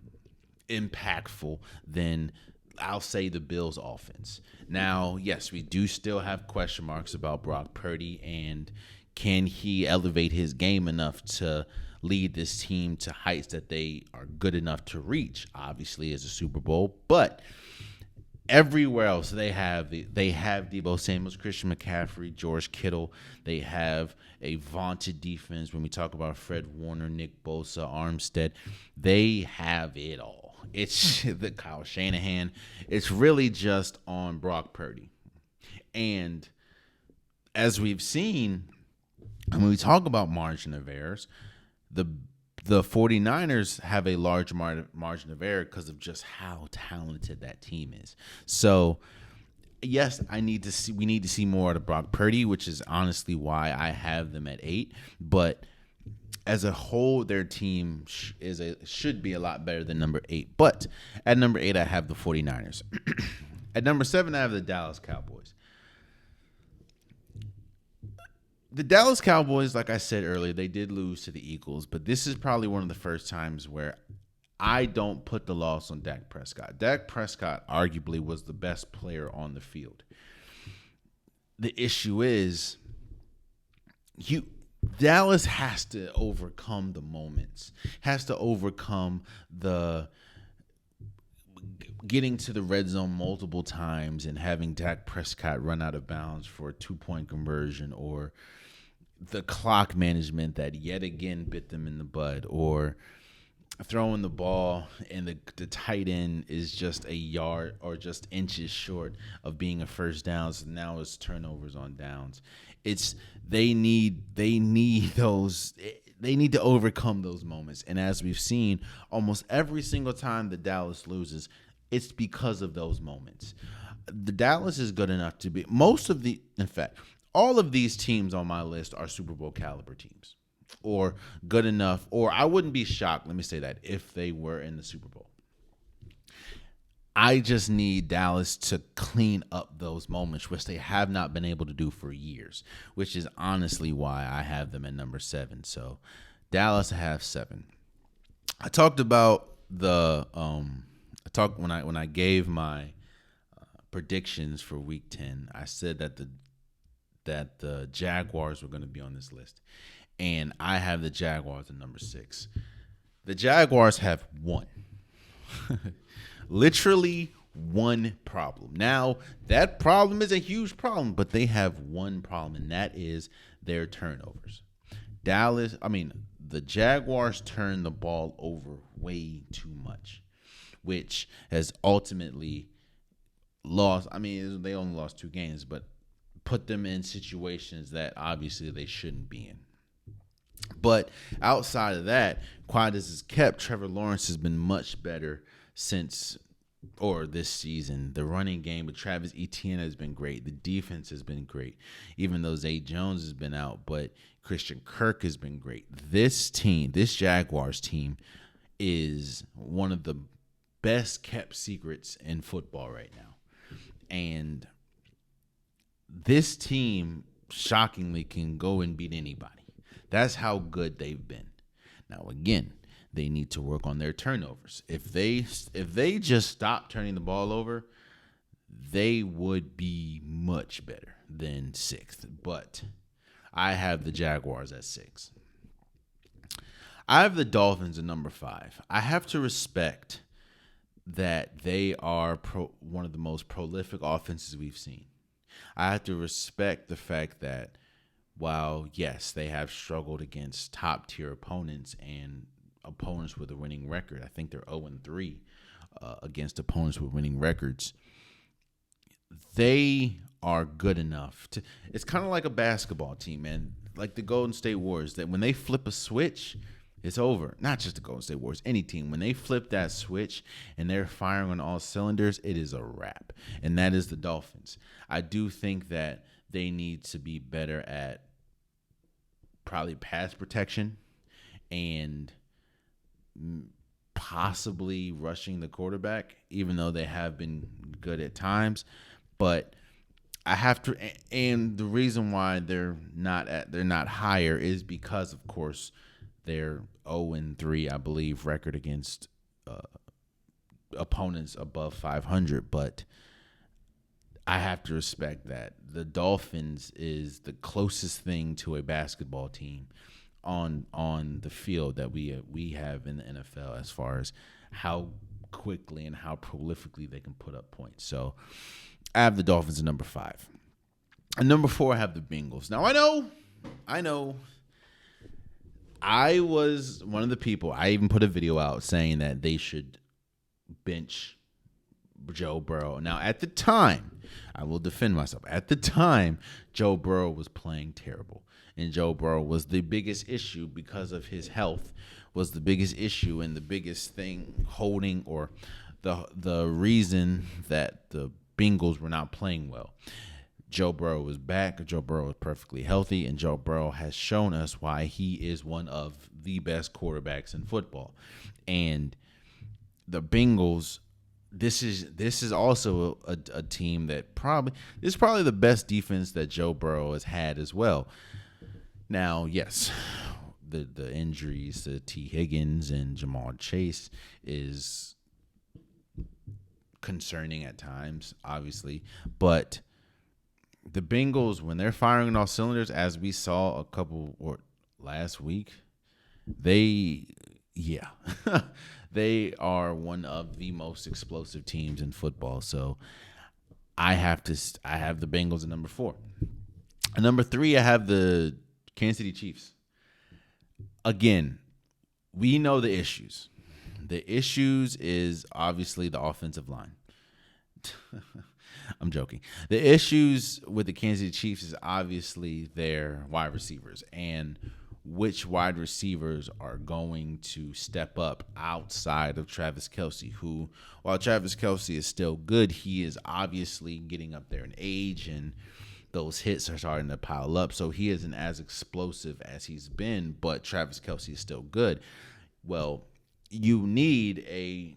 impactful than, I'll say, the Bills' offense. Now, yes, we do still have question marks about Brock Purdy and can he elevate his game enough to lead this team to heights that they are good enough to reach, obviously, as a Super Bowl. But everywhere else, they have Deebo Samuel, Christian McCaffrey, George Kittle. They have a vaunted defense. When we talk about Fred Warner, Nick Bosa, Armstead, they have it all. It's the Kyle Shanahan. It's really just on Brock Purdy. And as we've seen, when we talk about margin of errors, the 49ers have a large margin of error because of just how talented that team is. So, yes, we need to see more out of Brock Purdy, which is honestly why I have them at 8. But as a whole, their team should be a lot better than number 8. But at number 8, I have the 49ers. At number 7, I have the Dallas Cowboys. The Dallas Cowboys, like I said earlier, they did lose to the Eagles, but this is probably one of the first times where I don't put the loss on Dak Prescott. Dak Prescott arguably was the best player on the field. The issue is Dallas has to overcome the moments, has to overcome the getting to the red zone multiple times and having Dak Prescott run out of bounds for a 2-point conversion, or the clock management that yet again bit them in the bud, or throwing the ball and the tight end is just a yard or just inches short of being a first down. So now it's turnovers on downs. They need to overcome those moments. And as we've seen, almost every single time that Dallas loses, it's because of those moments. The Dallas is good enough to be all of these teams on my list are Super Bowl caliber teams, or good enough, or I wouldn't be shocked, let me say that, if they were in the Super Bowl. I just need Dallas to clean up those moments, which they have not been able to do for years, which is honestly why I have them at number 7. So Dallas, I have 7. I talked about when I gave my predictions for Week 10. I said that the Jaguars were going to be on this list, and I have the Jaguars at number 6. The Jaguars have one. Literally one problem. Now, that problem is a huge problem, but they have one problem, and that is their turnovers. The Jaguars turn the ball over way too much, which has ultimately lost. They only lost 2 games, but put them in situations that obviously they shouldn't be in. But outside of that, quiet as it's kept, Trevor Lawrence has been much better this season. The running game with Travis Etienne has been great. The defense has been great, even though Zay Jones has been out, but Christian Kirk has been great. This Jaguars team, is one of the best kept secrets in football right now. And this team, shockingly, can go and beat anybody. That's how good they've been. Now, again, they need to work on their turnovers. If they just stop turning the ball over, they would be much better than 6th. But I have the Jaguars at 6. I have the Dolphins at number 5. I have to respect that they are one of the most prolific offenses we've seen. I have to respect the fact that while, yes, they have struggled against top-tier opponents and opponents with a winning record. I think they're 0-3 against opponents with winning records. They are good enough to. It's kind of like a basketball team, man. Like the Golden State Warriors, that when they flip a switch, it's over. Not just the Golden State Warriors, any team. When they flip that switch and they're firing on all cylinders, it is a wrap. And that is the Dolphins. I do think that they need to be better at probably pass protection and possibly rushing the quarterback, even though they have been good at times. But I have to, and the reason why they're not higher is because, of course, they're 0-3, I believe, record against opponents above 500. But I have to respect that the Dolphins is the closest thing to a basketball team on the field that we have in the NFL, as far as how quickly and how prolifically they can put up points. So I have the Dolphins at number 5. And number 4, I have the Bengals. Now, I know. I was one of the people, I even put a video out saying that they should bench Joe Burrow. Now, at the time, I will defend myself. At the time, Joe Burrow was playing terrible. And Joe Burrow was the biggest issue because of his health, was the biggest issue and the biggest thing holding, or the reason that the Bengals were not playing well. Joe Burrow was back. Joe Burrow was perfectly healthy, and Joe Burrow has shown us why he is one of the best quarterbacks in football. And the Bengals, this is also a team that probably the best defense that Joe Burrow has had as well. Now, yes, the injuries to T. Higgins and Jamal Chase is concerning at times, obviously. But the Bengals, when they're firing on all cylinders, as we saw last week, they they are one of the most explosive teams in football. So I have the Bengals at number 4. At number 3, I have the Kansas City Chiefs. Again, we know the issues. The issues is obviously the offensive line. I'm joking. The issues with the Kansas City Chiefs is obviously their wide receivers and which wide receivers are going to step up outside of Travis Kelce, who, while Travis Kelce is still good, he is obviously getting up there in age and those hits are starting to pile up. So he isn't as explosive as he's been, but Travis Kelce is still good. Well, you need a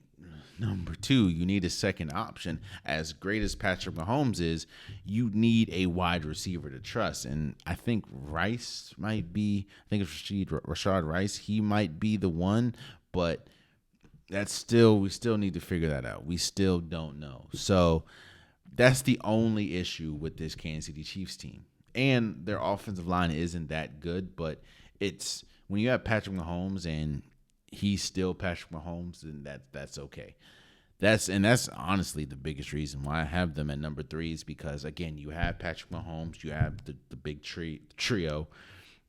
number 2. You need a second option. As great as Patrick Mahomes is, you need a wide receiver to trust. And I think Rice might be, it's Rashad Rice. He might be the one, but we still need to figure that out. We still don't know. So that's the only issue with this Kansas City Chiefs team. And their offensive line isn't that good, but it's when you have Patrick Mahomes and he's still Patrick Mahomes, then that's okay. That's honestly the biggest reason why I have them at number 3 is because, again, you have Patrick Mahomes, you have the big trio,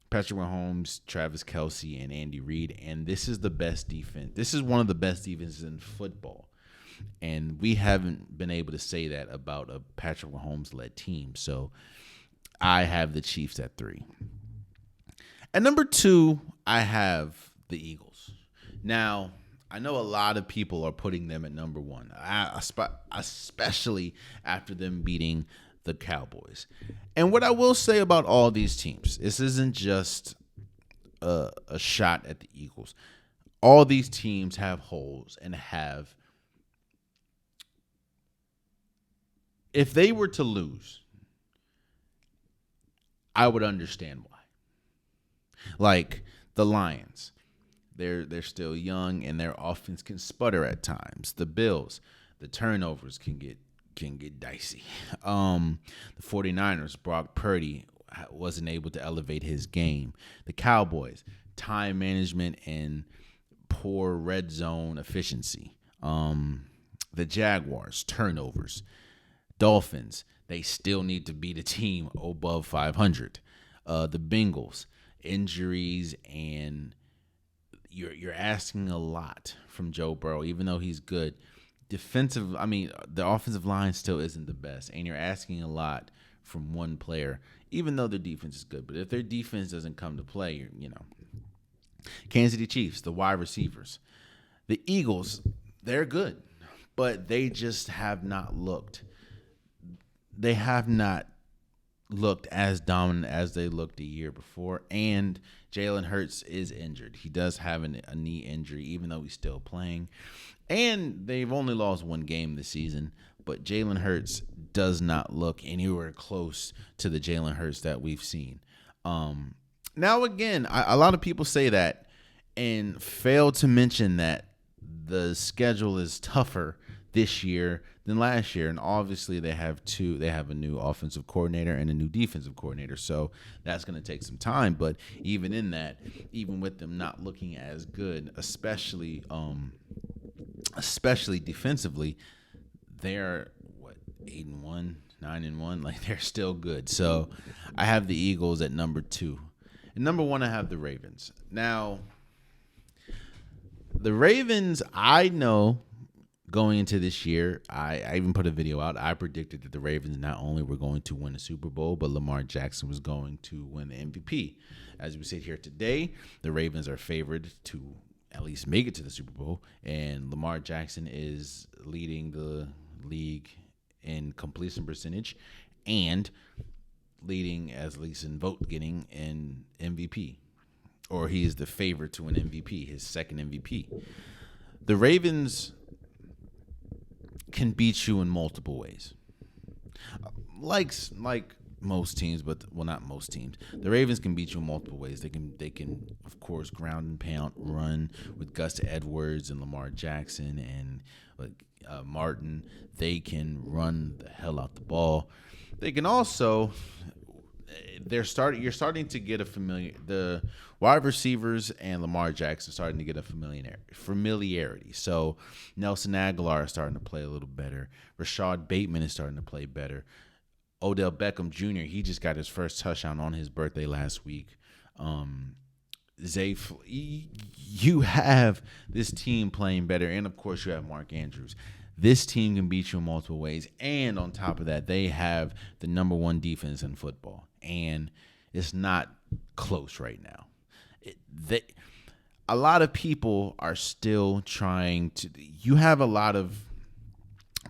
Patrick Mahomes, Travis Kelce, and Andy Reid, and this is the best defense. This is one of the best defenses in football. And we haven't been able to say that about a Patrick Mahomes-led team. So I have the Chiefs at 3. At number 2, I have the Eagles. Now, I know a lot of people are putting them at number 1, especially after them beating the Cowboys. And what I will say about all these teams, this isn't just a shot at the Eagles. All these teams have holes and have. If they were to lose, I would understand why. Like the Lions, they're still young and their offense can sputter at times. The Bills, the turnovers can get dicey. The 49ers, Brock Purdy wasn't able to elevate his game. The Cowboys, time management and poor red zone efficiency. The Jaguars, turnovers. Dolphins, they still need to beat a team above 500. The Bengals, injuries, and you're asking a lot from Joe Burrow, even though he's good. The offensive line still isn't the best, and you're asking a lot from one player, even though their defense is good. But if their defense doesn't come to play, Kansas City Chiefs, the wide receivers. The Eagles, they're good, but they just have not looked. They have not looked as dominant as they looked the year before, and Jalen Hurts is injured. He does have a knee injury, even though he's still playing. And they've only lost one game this season, but Jalen Hurts does not look anywhere close to the Jalen Hurts that we've seen. Now, again, a lot of people say that and fail to mention that the schedule is tougher this year than last year, and obviously they have a new offensive coordinator and a new defensive coordinator, so that's going to take some time. But even in that, even with them not looking as good, especially defensively, they're 8-1, 9-1, like they're still good. So I have the Eagles at number 2. And number 1, I have the Ravens. Now, the Ravens, I know going into this year, I even put a video out. I predicted that the Ravens not only were going to win the Super Bowl, but Lamar Jackson was going to win the MVP. As we sit here today, the Ravens are favored to at least make it to the Super Bowl, and Lamar Jackson is leading the league in completion percentage and leading, at least in vote getting, in MVP. Or he is the favorite to an MVP, his second MVP. The Ravens can beat you in multiple ways. Like most teams, but well, not most teams. The Ravens can beat you in multiple ways. They can of course ground and pound run with Gus Edwards and Lamar Jackson and Martin. They can run the hell out the ball. They can also you're starting to get a the wide receivers and Lamar Jackson starting to get a familiarity. So Nelson Aguilar is starting to play a little better. Rashad Bateman is starting to play better. Odell Beckham Jr., he just got his first touchdown on his birthday last week. You have this team playing better, and of course you have Mark Andrews. This team can beat you in multiple ways, and on top of that, they have the number one defense in football, and it's not close right now. A lot of people are still trying to. You have a lot of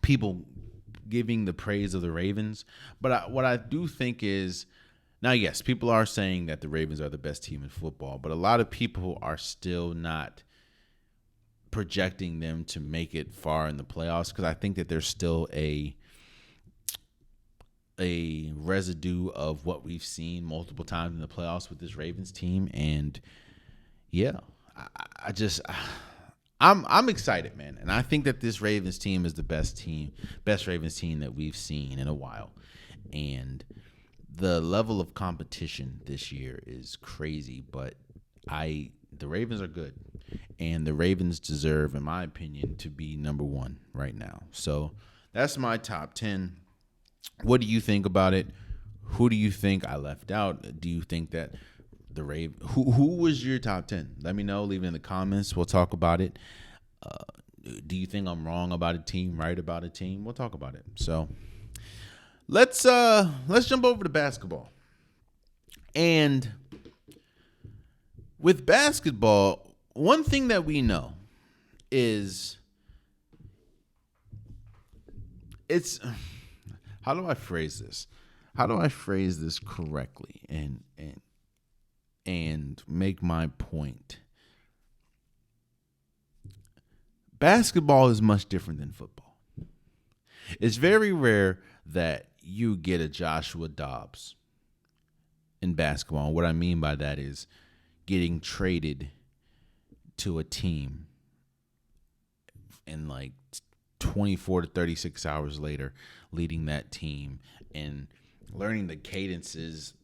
people giving the praise of the Ravens, but what I do think is, now yes, people are saying that the Ravens are the best team in football, but a lot of people are still not projecting them to make it far in the playoffs because I think that there's still a residue of what we've seen multiple times in the playoffs with this Ravens team, and yeah, I'm excited, man, and I think that this Ravens team is the best Ravens team that we've seen in a while, and the level of competition this year is crazy, but the Ravens are good, and the Ravens deserve, in my opinion, to be number one right now. So that's my top 10. What do you think about it? Who do you think I left out? Do you think that the who was your top 10? Let me know. Leave it in the comments. We'll talk about it. Do you think I'm wrong about a team, right about a team? We'll talk about it. So let's jump over to basketball. And with basketball, one thing that we know is how do I phrase this? How do I phrase this correctly and make my point? Basketball is much different than football. It's very rare that you get a Joshua Dobbs in basketball. What I mean by that is getting traded to a team and like 24 to 36 hours later leading that team and learning the cadences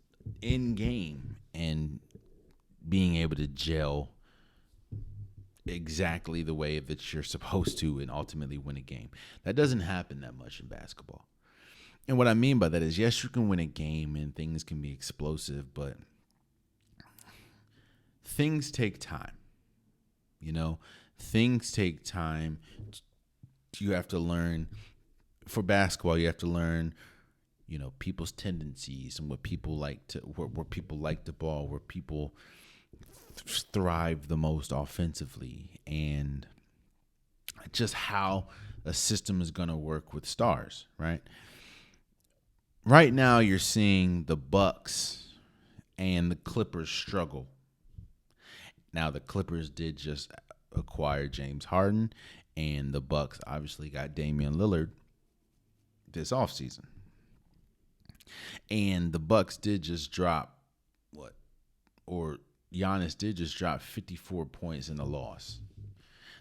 in game and being able to gel exactly the way that you're supposed to and ultimately win a game. That doesn't happen that much in basketball. And what I mean by that is, yes, you can win a game and things can be explosive, but things take time. Things take time. You have to learn. For basketball, you have to learn, people's tendencies and what people like to, where people like the ball, where people thrive the most offensively, and just how a system is going to work with stars, right? Right now, you're seeing the Bucks and the Clippers struggle. Now, the Clippers did just acquire James Harden, and the Bucks obviously got Damian Lillard this offseason. And the Bucks did just drop Giannis did just drop 54 points in the loss.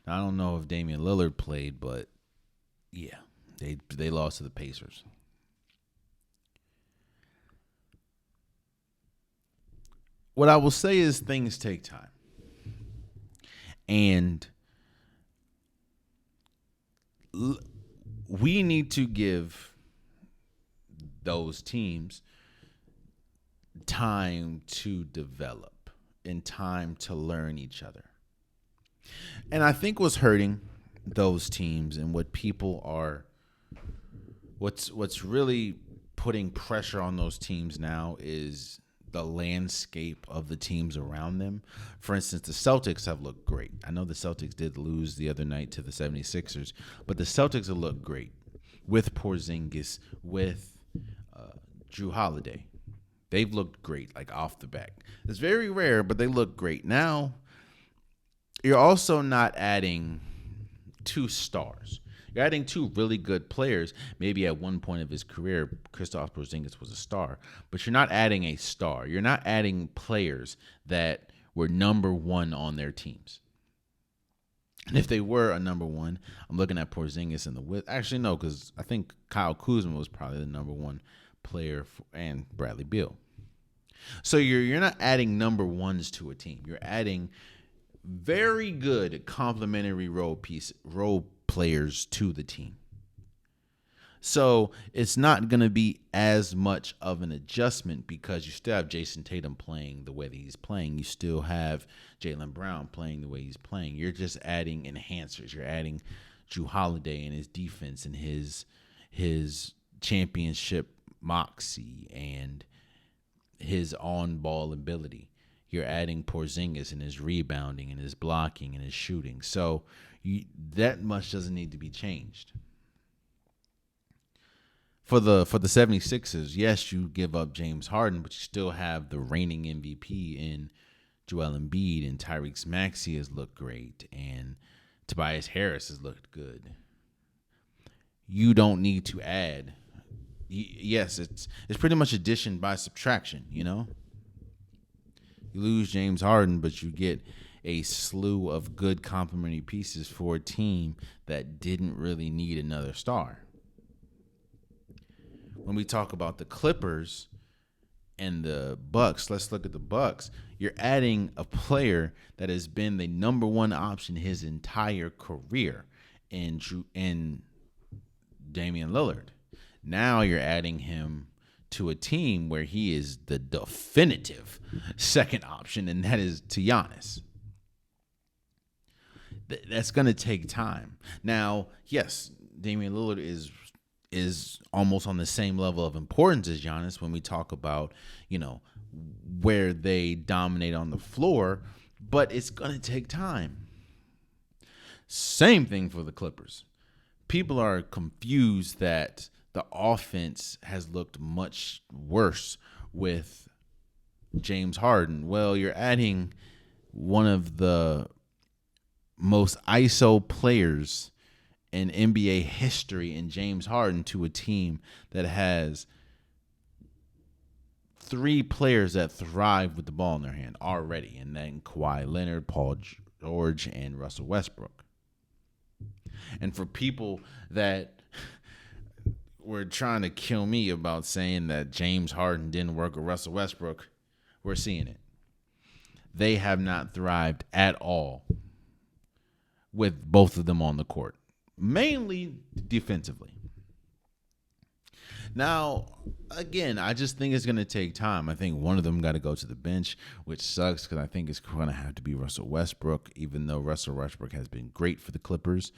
Now, I don't know if Damian Lillard played, but yeah, they lost to the Pacers. What I will say is things take time. And we need to give those teams time to develop and time to learn each other. And I think what's hurting those teams and what's really putting pressure on those teams now is the landscape of the teams around them. For instance, the Celtics have looked great. I know the Celtics did lose the other night to the 76ers, but the Celtics have looked great with Porzingis, with Drew Holiday. They've looked great, like off the back. It's very rare, but they look great. Now, you're also not adding two stars. You're adding two really good players. Maybe at one point of his career, Kristaps Porzingis was a star, but you're not adding a star. You're not adding players that were number one on their teams. And if they were a number one, I'm looking at Porzingis and actually, no, because I think Kyle Kuzma was probably the number one player and Bradley Beal. So you're not adding number ones to a team. You're adding very good complementary role players to the team. So it's not going to be as much of an adjustment because you still have Jason Tatum playing the way that he's playing. You still have Jaylen Brown playing the way he's playing. You're just adding enhancers. You're adding Jrue Holiday and his defense and his championship moxie and his on-ball ability. You're adding Porzingis and his rebounding and his blocking and his shooting. So that much doesn't need to be changed. For the 76ers, yes, you give up James Harden, but you still have the reigning MVP in Joel Embiid, and Tyrese Maxey has looked great, and Tobias Harris has looked good. You don't need to add. Yes, it's pretty much addition by subtraction, you know? You lose James Harden, but you get a slew of good complementary pieces for a team that didn't really need another star. When we talk about the Clippers and the Bucks, let's look at the Bucks. You're adding a player that has been the number one option his entire career in Damian Lillard. Now you're adding him to a team where he is the definitive second option, and that is to Giannis. That's going to take time. Now, yes, Damian Lillard is almost on the same level of importance as Giannis when we talk about, where they dominate on the floor, but it's going to take time. Same thing for the Clippers. People are confused that the offense has looked much worse with James Harden. Well, you're adding one of the most ISO players in NBA history in James Harden to a team that has three players that thrive with the ball in their hand already, and then Kawhi Leonard, Paul George, and Russell Westbrook. And for people that were trying to kill me about saying that James Harden didn't work with Russell Westbrook, we're seeing it. They have not thrived at all with both of them on the court, mainly defensively. Now, again, I just think it's going to take time. I think one of them got to go to the bench, which sucks because I think it's going to have to be Russell Westbrook, even though Russell Westbrook has been great for the Clippers.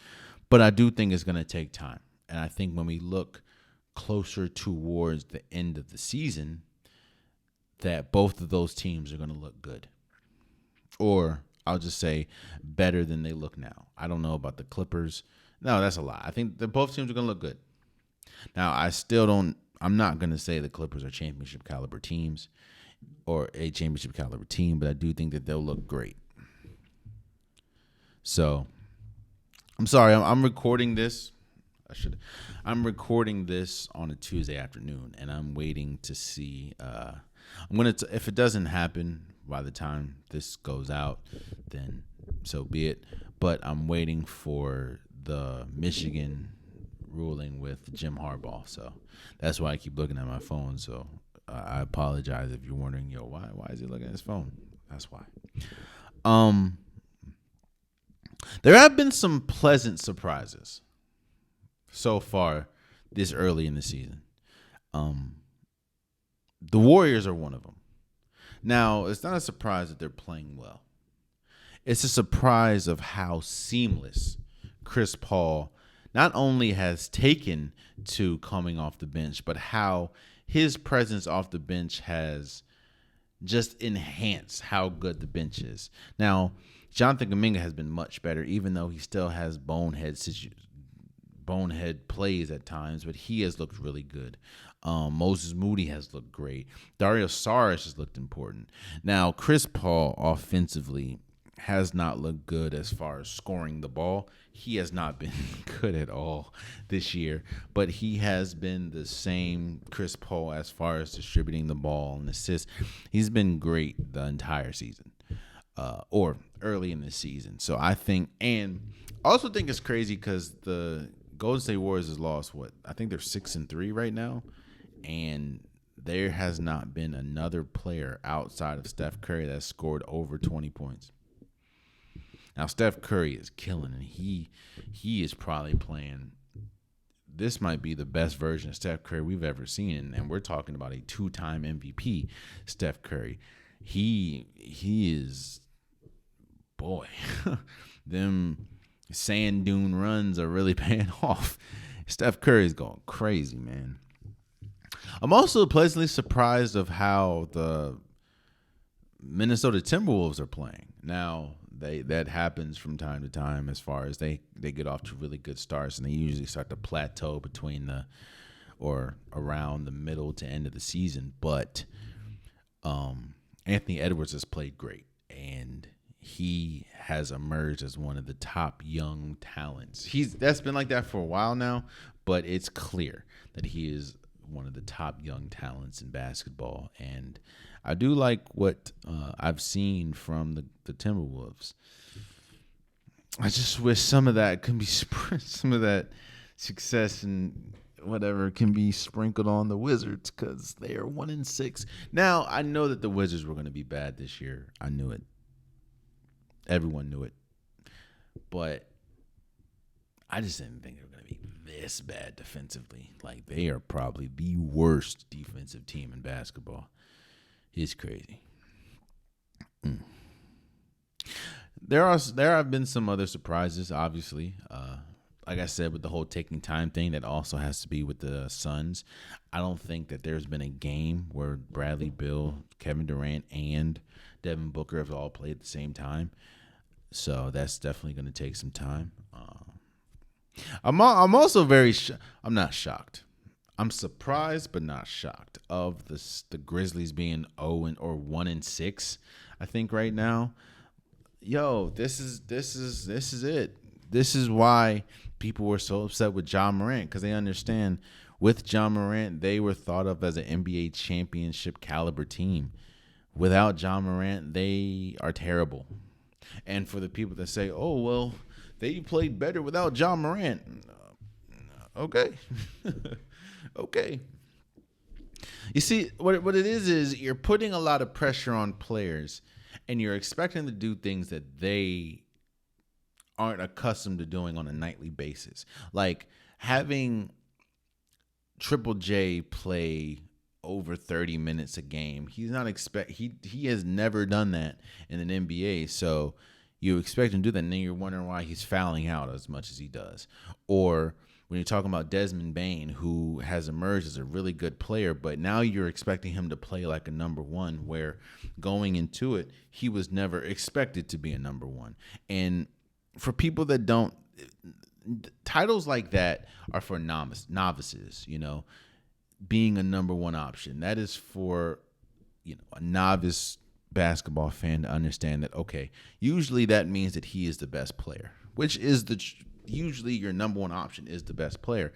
But I do think it's going to take time. And I think when we look closer towards the end of the season, that both of those teams are going to look good. Or I'll just say better than they look now. I don't know about the Clippers. No, that's a lie. I think that both teams are going to look good. Now, I'm not going to say the Clippers are championship caliber teams or a championship caliber team, but I do think that they'll look great. So, I'm sorry, I'm recording this. I'm recording this on a Tuesday afternoon, and I'm waiting to see. If it doesn't happen by the time this goes out, then so be it. But I'm waiting for the Michigan ruling with Jim Harbaugh, so that's why I keep looking at my phone. So I apologize if you're wondering, why is he looking at his phone? That's why. There have been some pleasant surprises so far this early in the season. The Warriors are one of them. Now, it's not a surprise that they're playing well. It's a surprise of how seamless Chris Paul not only has taken to coming off the bench, but how his presence off the bench has just enhanced how good the bench is. Now, Jonathan Kuminga has been much better, even though he still has bonehead plays at times, but he has looked really good. Moses Moody has looked great. Dario Saric has looked important. Now, Chris Paul offensively has not looked good as far as scoring the ball. He has not been good at all this year, but he has been the same Chris Paul as far as distributing the ball and assists. He's been great the entire season, or early in the season. So I think, and I also think it's crazy because the Golden State Warriors has lost I think they're 6-3 right now, and there has not been another player outside of Steph Curry that scored over 20 points. Now, Steph Curry is killing, and he is probably playing. This might be the best version of Steph Curry we've ever seen, and we're talking about a 2-time MVP, Steph Curry. He is, boy, them sand dune runs are really paying off. Steph Curry is going crazy, man. I'm also pleasantly surprised of how the Minnesota Timberwolves are playing. Now, that happens from time to time as far as they get off to really good starts, and they usually start to plateau between or around the middle to end of the season. But Anthony Edwards has played great, and he has emerged as one of the top young talents. That's been like that for a while now, but it's clear that he is one of the top young talents in basketball, and I do like what I've seen from the Timberwolves. I just wish some of that can be some of that success and whatever can be sprinkled on the Wizards, because they are 1-6. Now, I know that the Wizards were going to be bad this year. I knew it. Everyone knew it. But I just didn't think they were going to be this bad defensively. Like, they are probably the worst defensive team in basketball. It's crazy. There have been some other surprises, obviously. Like I said, with the whole taking time thing, that also has to be with the Suns. I don't think that there's been a game where Bradley Beal, Kevin Durant, and Devin Booker have all played at the same time. So that's definitely going to take some time. I'm also I'm not shocked. I'm surprised but not shocked of the Grizzlies being 1-6. I think right now, this is it. This is why people were so upset with Ja Morant, because they understand with Ja Morant they were thought of as an NBA championship caliber team. Without Ja Morant, they are terrible. And for the people that say, "Oh well, they played better without Ja Morant," okay. Okay. You see, what it is you're putting a lot of pressure on players, and you're expecting them to do things that they aren't accustomed to doing on a nightly basis. Like having Triple J play over 30 minutes a game. He's not he has never done that in an NBA. So you expect him to do that, and then you're wondering why he's fouling out as much as he does. Or when you're talking about Desmond Bane, who has emerged as a really good player, but now you're expecting him to play like a number one, where going into it, he was never expected to be a number one. And for people that don't, titles like that are for novices, being a number one option. That is for, a novice basketball fan to understand that, okay, usually that means that he is the best player, which is usually your number one option is the best player.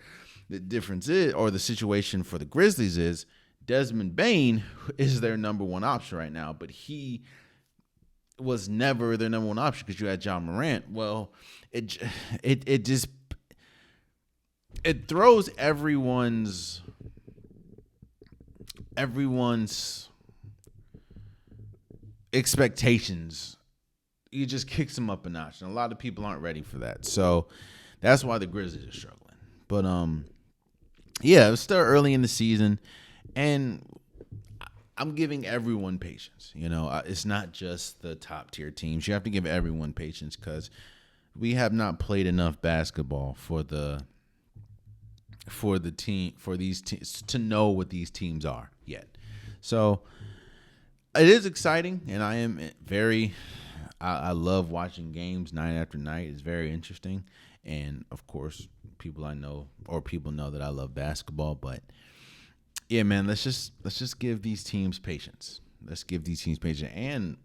The difference is, or the situation for the Grizzlies is, Desmond Bane is their number one option right now, but he was never their number one option because you had Ja Morant. Well, it throws everyone's expectations. You just kicks them up a notch, and a lot of people aren't ready for that. So that's why the Grizzlies are struggling. But it's still early in the season, and I'm giving everyone patience. It's not just the top tier teams. You have to give everyone patience because we have not played enough basketball for these teams to know what these teams are yet. So it is exciting, and I am I love watching games night after night. It's very interesting. And of course, people know that I love basketball, but yeah, man, let's just give these teams patience. Let's give these teams patience and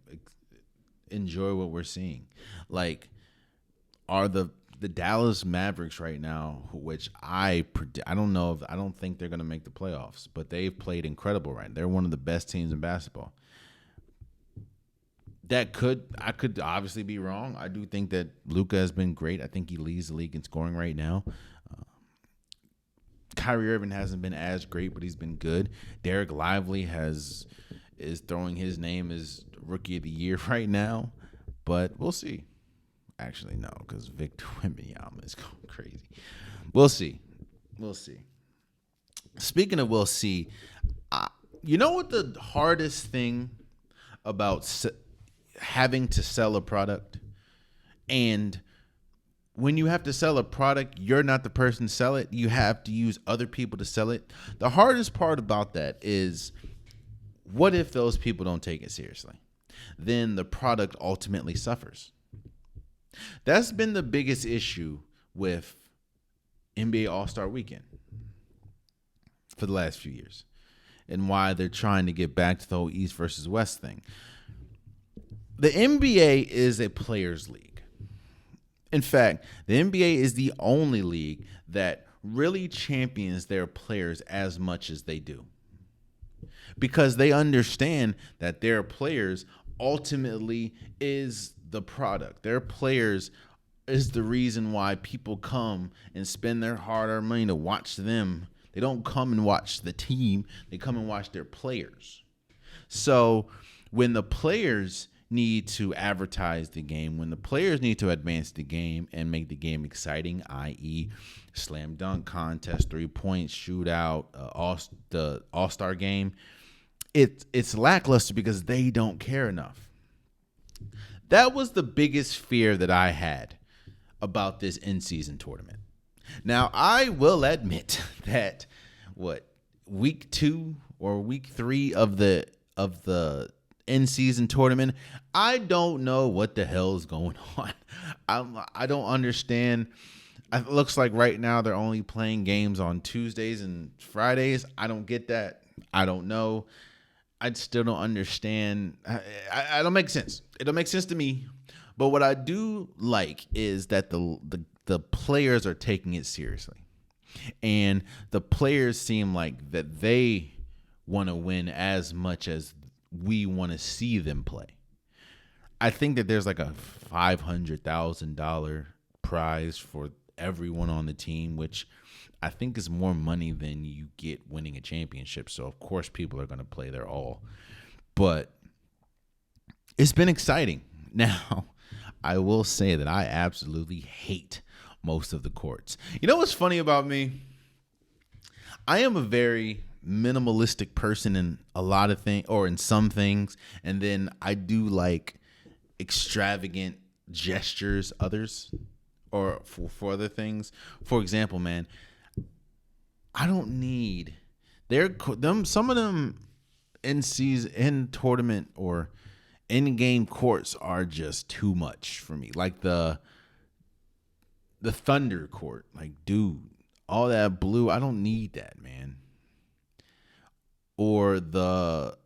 enjoy what we're seeing. Like, are the Dallas Mavericks right now, which I don't think they're going to make the playoffs, but they've played incredible right now. They're one of the best teams in basketball. I could obviously be wrong. I do think that Luka has been great. I think he leads the league in scoring right now. Kyrie Irving hasn't been as great, but he's been good. Derek Lively is throwing his name as Rookie of the Year right now, but we'll see. Actually, no, because Victor Wembanyama is going crazy. We'll see. Speaking of we'll see, you know what the hardest thing about having to sell a product? And when you have to sell a product, you're not the person to sell it. You have to use other people to sell it. The hardest part about that is, what if those people don't take it seriously? Then the product ultimately suffers. That's been the biggest issue with NBA All-Star Weekend for the last few years, and why they're trying to get back to the whole East versus West thing. The NBA is a players' league. In fact, the NBA is the only league that really champions their players as much as they do, because they understand that their players ultimately is the product. Their players is the reason why people come and spend their hard-earned money to watch them. They don't come and watch the team. They come and watch their players. So when the players need to advertise the game, when the players need to advance the game and make the game exciting, i.e. slam dunk contest, 3-point shootout, the All-Star game, it's lackluster because they don't care enough. That was the biggest fear that I had about this in-season tournament. Now, I will admit that week 2 or week 3 of the in-season tournament, I don't know what the hell is going on. I don't understand. It looks like right now they're only playing games on Tuesdays and Fridays. I don't get that. I don't know. I still don't understand. I don't make sense. It don't make sense to me. But what I do like is that the players are taking it seriously. And the players seem like that they want to win as much as we want to see them play. I think that there's like a $500,000 prize for everyone on the team, which I think is more money than you get winning a championship. So, of course, people are going to play their all. But it's been exciting. Now, I will say that I absolutely hate most of the courts. You know what's funny about me? I am a very minimalistic person in a lot of things, or in some things. And then I do like extravagant gestures, others, or for other things. For example, man, I don't need some of them in tournament or in game courts are just too much for me. Like the Thunder court, like, dude, all that blue, I don't need that, man. Or the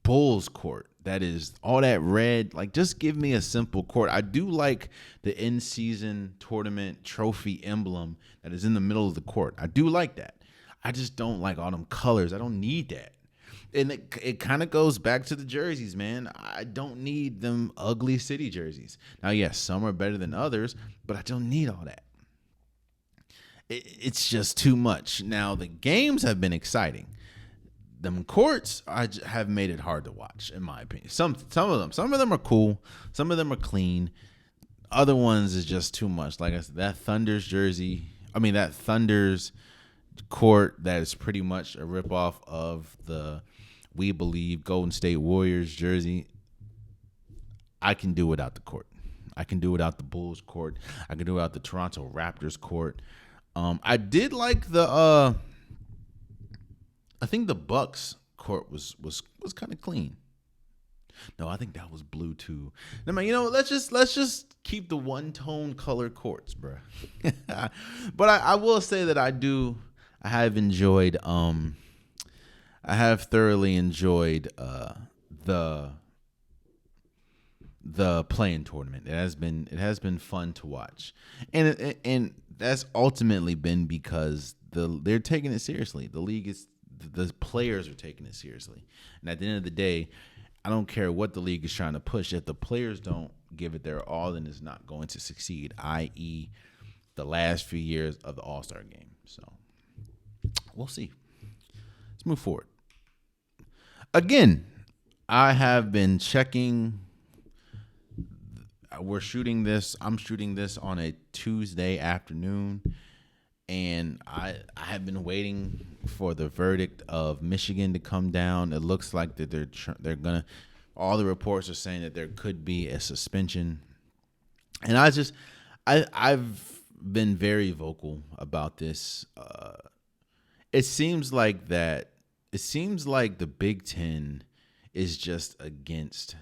Bulls court, that is all that red. Like, just give me a simple court. I do like the in-season tournament trophy emblem that is in the middle of the court. I do like that. I just don't like all them colors. I don't need that. And it kind of goes back to the jerseys, man. I don't need them ugly city jerseys. Now, yes, some are better than others, but I don't need all that. It's just too much. Now, the games have been exciting. Them courts have made it hard to watch, in my opinion. Some of them are cool. Some of them are clean. Other ones is just too much. Like I said, that Thunder's court, that is pretty much a ripoff of the We Believe Golden State Warriors jersey. I can do without the court. I can do without the Bulls court. I can do without the Toronto Raptors court. I did like the I think the Bucks court was kind of clean. No, I think that was blue too. No, man, let's just keep the one-tone color courts, bro. But I will say that I have enjoyed I have thoroughly enjoyed the the playing tournament. It has been fun to watch, and that's ultimately been because they're taking it seriously. The league is the players are taking it seriously, and at the end of the day, I don't care what the league is trying to push. If the players don't give it their all, then it's not going to succeed. I.e., the last few years of the All-Star game. So we'll see. Let's move forward. Again, I have been checking. I'm shooting this on a Tuesday afternoon, and I have been waiting for the verdict of Michigan to come down. It looks like that they're gonna. All the reports are saying that there could be a suspension, and I've been very vocal about this. It seems like the Big Ten is just against.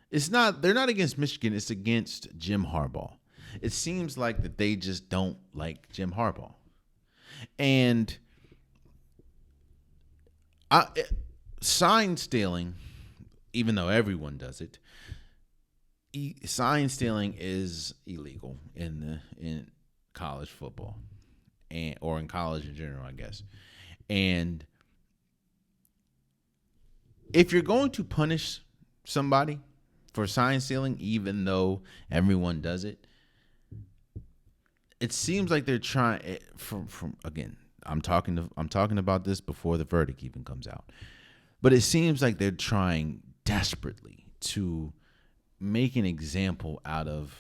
They're not against Michigan. It's against Jim Harbaugh. It seems like that they just don't like Jim Harbaugh. And sign stealing, even though everyone does it, sign stealing is illegal in college football or in college in general, I guess. And if you're going to punish somebody for sign stealing, even though everyone does it, it seems like they're trying. From again, I'm talking about this before the verdict even comes out, but it seems like they're trying desperately to make an example out of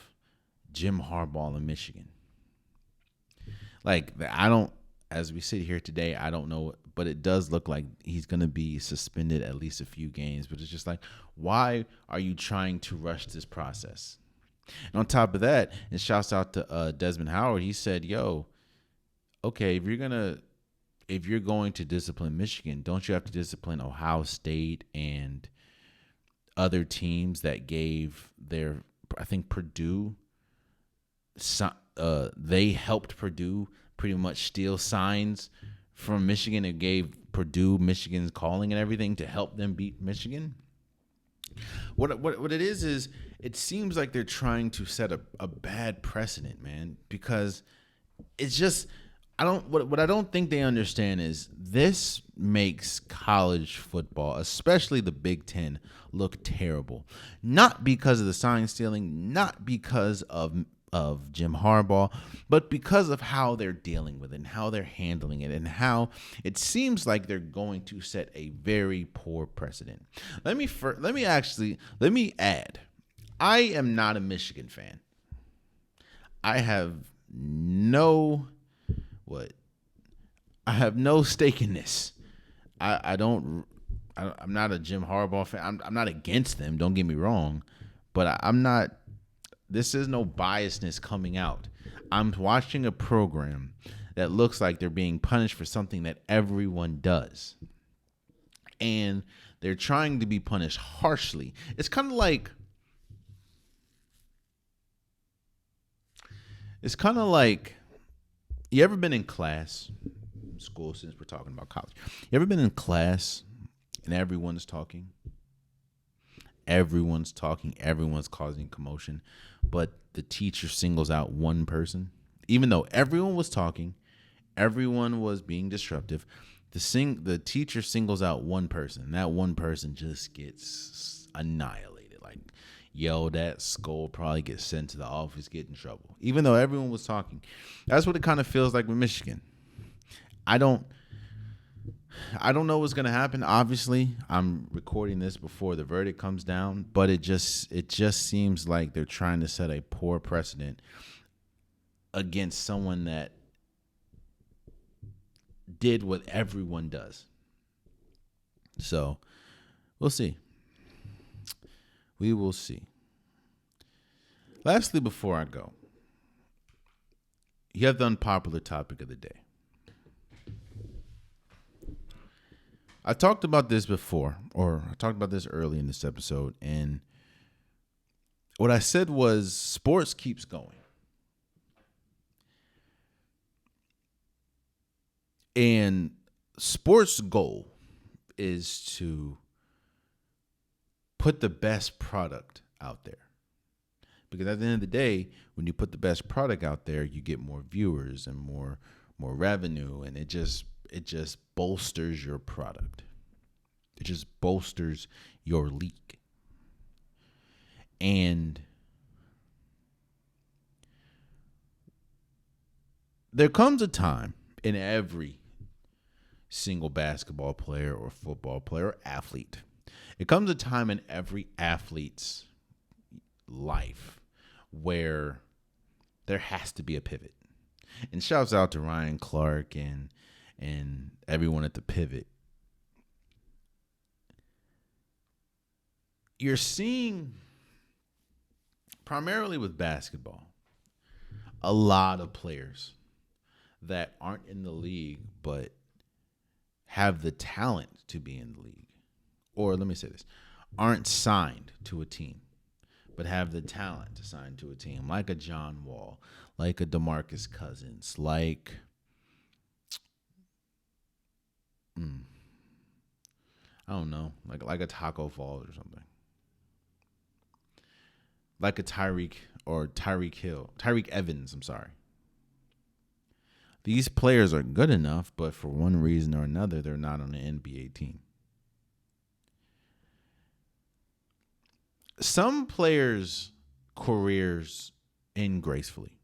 Jim Harbaugh in Michigan. Like as we sit here today, I don't know, but it does look like he's going to be suspended at least a few games. But it's just like, why are you trying to rush this process? And on top of that, and shouts out to Desmond Howard, he said, "Yo, okay, if you're going to discipline Michigan, don't you have to discipline Ohio State and other teams that gave I think Purdue, they helped Purdue pretty much steal signs from Michigan and gave Purdue Michigan's calling and everything to help them beat Michigan." What it is it seems like they're trying to set a bad precedent, man, because it's just what I don't think they understand is this makes college football, especially the Big Ten, look terrible. Not because of the sign stealing, not because of Jim Harbaugh, but because of how they're dealing with it and how they're handling it and how it seems like they're going to set a very poor precedent. Let me add, I am not a Michigan fan. I have no stake in this. I'm not a Jim Harbaugh fan. I'm not against them. Don't get me wrong, but I'm not. This is no biasness coming out. I'm watching a program that looks like they're being punished for something that everyone does, and they're trying to be punished harshly. It's kind of like. You ever been in class, school, since we're talking about college? You ever been in class and everyone's talking? Everyone's talking, everyone's causing commotion, but the teacher singles out one person. Even though everyone was talking, everyone was being disruptive, the teacher singles out one person, and that one person just gets annihilated. Like, that skull probably gets sent to the office, get in trouble. Even though everyone was talking. That's what it kind of feels like with Michigan. I don't know what's going to happen. Obviously, I'm recording this before the verdict comes down, but it just seems like they're trying to set a poor precedent against someone that did what everyone does. So, we'll see. We will see. Lastly, before I go, you have the unpopular topic of the day. I talked about this before, or I talked about this early in this episode, and what I said was sports keeps going. And sports' goal is to put the best product out there. Because at the end of the day, when you put the best product out there, you get more viewers and more revenue, and it just bolsters your product. It just bolsters your league. And there comes a time in every single basketball player or football player or athlete. It comes a time in every athlete's life where there has to be a pivot. And shouts out to Ryan Clark and everyone at the Pivot. You're seeing, primarily with basketball, a lot of players that aren't in the league but have the talent to be in the league. Or let me say this, aren't signed to a team but have the talent to sign to a team, like a John Wall, like a DeMarcus Cousins, like I don't know, like a Taco Falls or something, like a Tyreek Evans. I'm sorry. These players are good enough, but for one reason or another, they're not on an NBA team. Some players' careers end gracefully.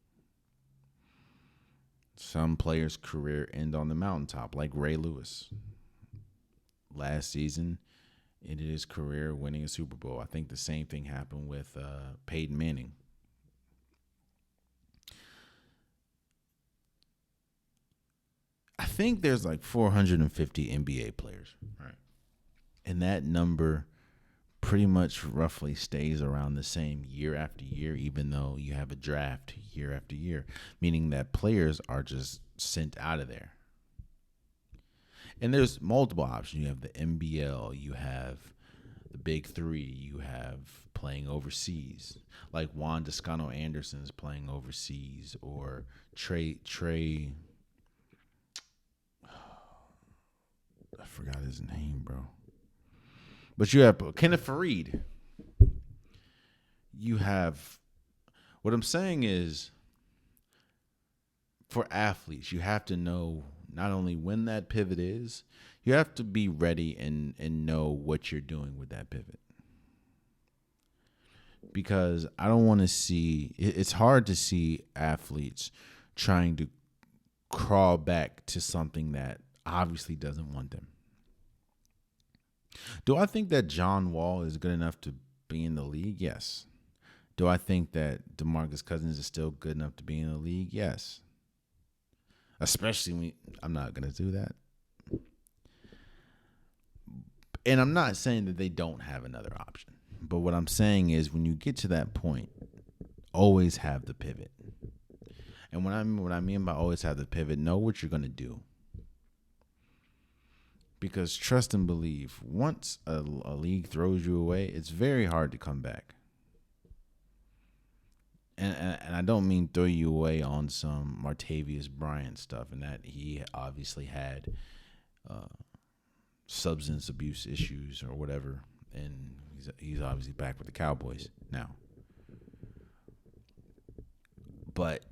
Some players' career end on the mountaintop, like Ray Lewis. Last season, ended his career winning a Super Bowl. I think the same thing happened with Peyton Manning. I think there's like 450 NBA players, right? And that number pretty much roughly stays around the same year after year, even though you have a draft year after year, meaning that players are just sent out of there. And there's multiple options. You have the NBL, you have the Big Three, you have playing overseas, like Juan Toscano Anderson's playing overseas, or Trey. I forgot his name, bro. But you have Kenneth Faried. You have, what I'm saying is, for athletes, you have to know not only when that pivot is, you have to be ready and know what you're doing with that pivot. Because I don't want to see, it's hard to see athletes trying to crawl back to something that obviously doesn't want them. Do I think that John Wall is good enough to be in the league? Yes. Do I think that DeMarcus Cousins is still good enough to be in the league? Yes. Especially when I'm not going to do that. And I'm not saying that they don't have another option. But what I'm saying is, when you get to that point, always have the pivot. And what I mean by always have the pivot, know what you're going to do. Because trust and believe, once a league throws you away, it's very hard to come back. And I don't mean throw you away on some Martavius Bryant stuff, and that he obviously had substance abuse issues or whatever, and he's obviously back with the Cowboys now. But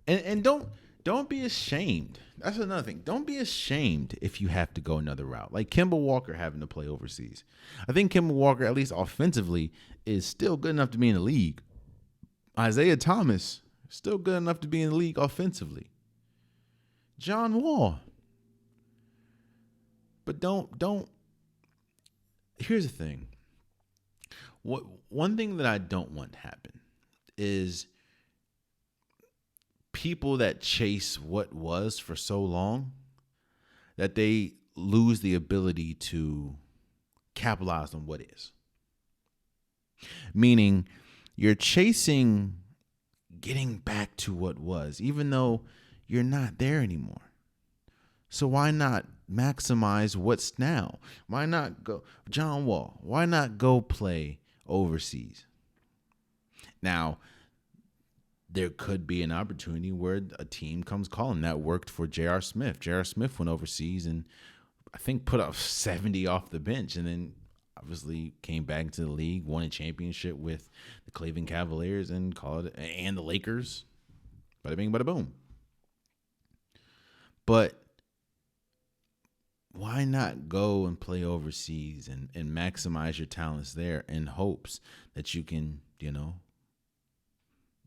and don't be ashamed. That's another thing. Don't be ashamed if you have to go another route. Like Kemba Walker having to play overseas. I think Kemba Walker, at least offensively, is still good enough to be in the league. Isaiah Thomas, still good enough to be in the league offensively. John Wall. But don't. Here's the thing. One thing that I don't want to happen is people that chase what was for so long that they lose the ability to capitalize on what is. Meaning, you're chasing getting back to what was, even though you're not there anymore. So why not maximize what's now? Why not go John Wall? Why not go play overseas? Now, there could be an opportunity where a team comes calling. That worked for J.R. Smith. J.R. Smith went overseas and I think put up 70 off the bench. And then obviously came back into the league, won a championship with the Cleveland Cavaliers and the Lakers. Bada bing, bada boom. But why not go and play overseas and maximize your talents there in hopes that you can,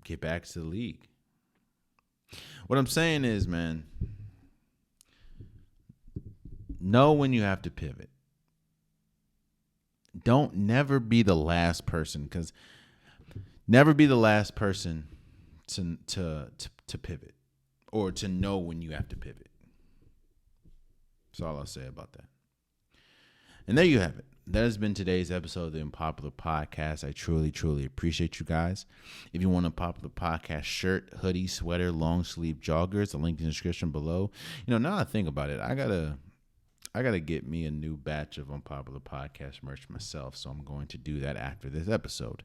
get back to the league? What I'm saying is, man, know when you have to pivot. Don't never be the last person, because never be the last person to pivot or to know when you have to pivot. That's all I'll say about that. And there you have it. That has been today's episode of the Unpopular Podcast. I truly, truly appreciate you guys. If you want a Popular Podcast shirt, hoodie, sweater, long sleeve joggers, the link in the description below. Now that I think about it, I gotta get me a new batch of Unpopular Podcast merch myself. So I'm going to do that after this episode.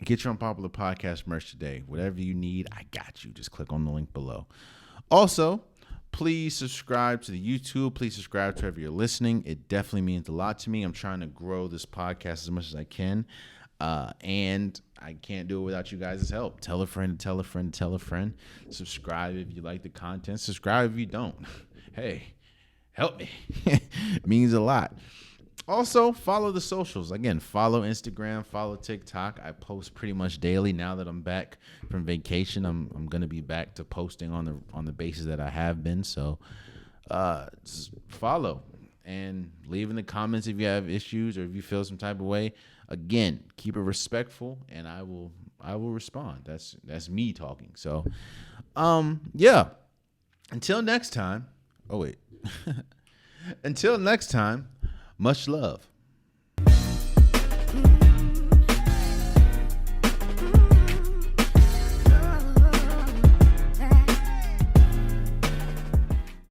Get your Unpopular Podcast merch today. Whatever you need, I got you. Just click on the link below. Also, please subscribe to the YouTube. Please subscribe to wherever you're listening. It definitely means a lot to me. I'm trying to grow this podcast as much as I can. And I can't do it without you guys' help. Tell a friend, tell a friend, tell a friend. Subscribe if you like the content. Subscribe if you don't. Hey, help me. It means a lot. Also, follow the socials. Again, follow Instagram, follow TikTok. I post pretty much daily now that I'm back from vacation. I'm gonna be back to posting on the basis that I have been. So, just follow and leave in the comments if you have issues or if you feel some type of way. Again, keep it respectful, and I will respond. That's me talking. So, yeah. Until next time. Oh wait. Until next time. Much love.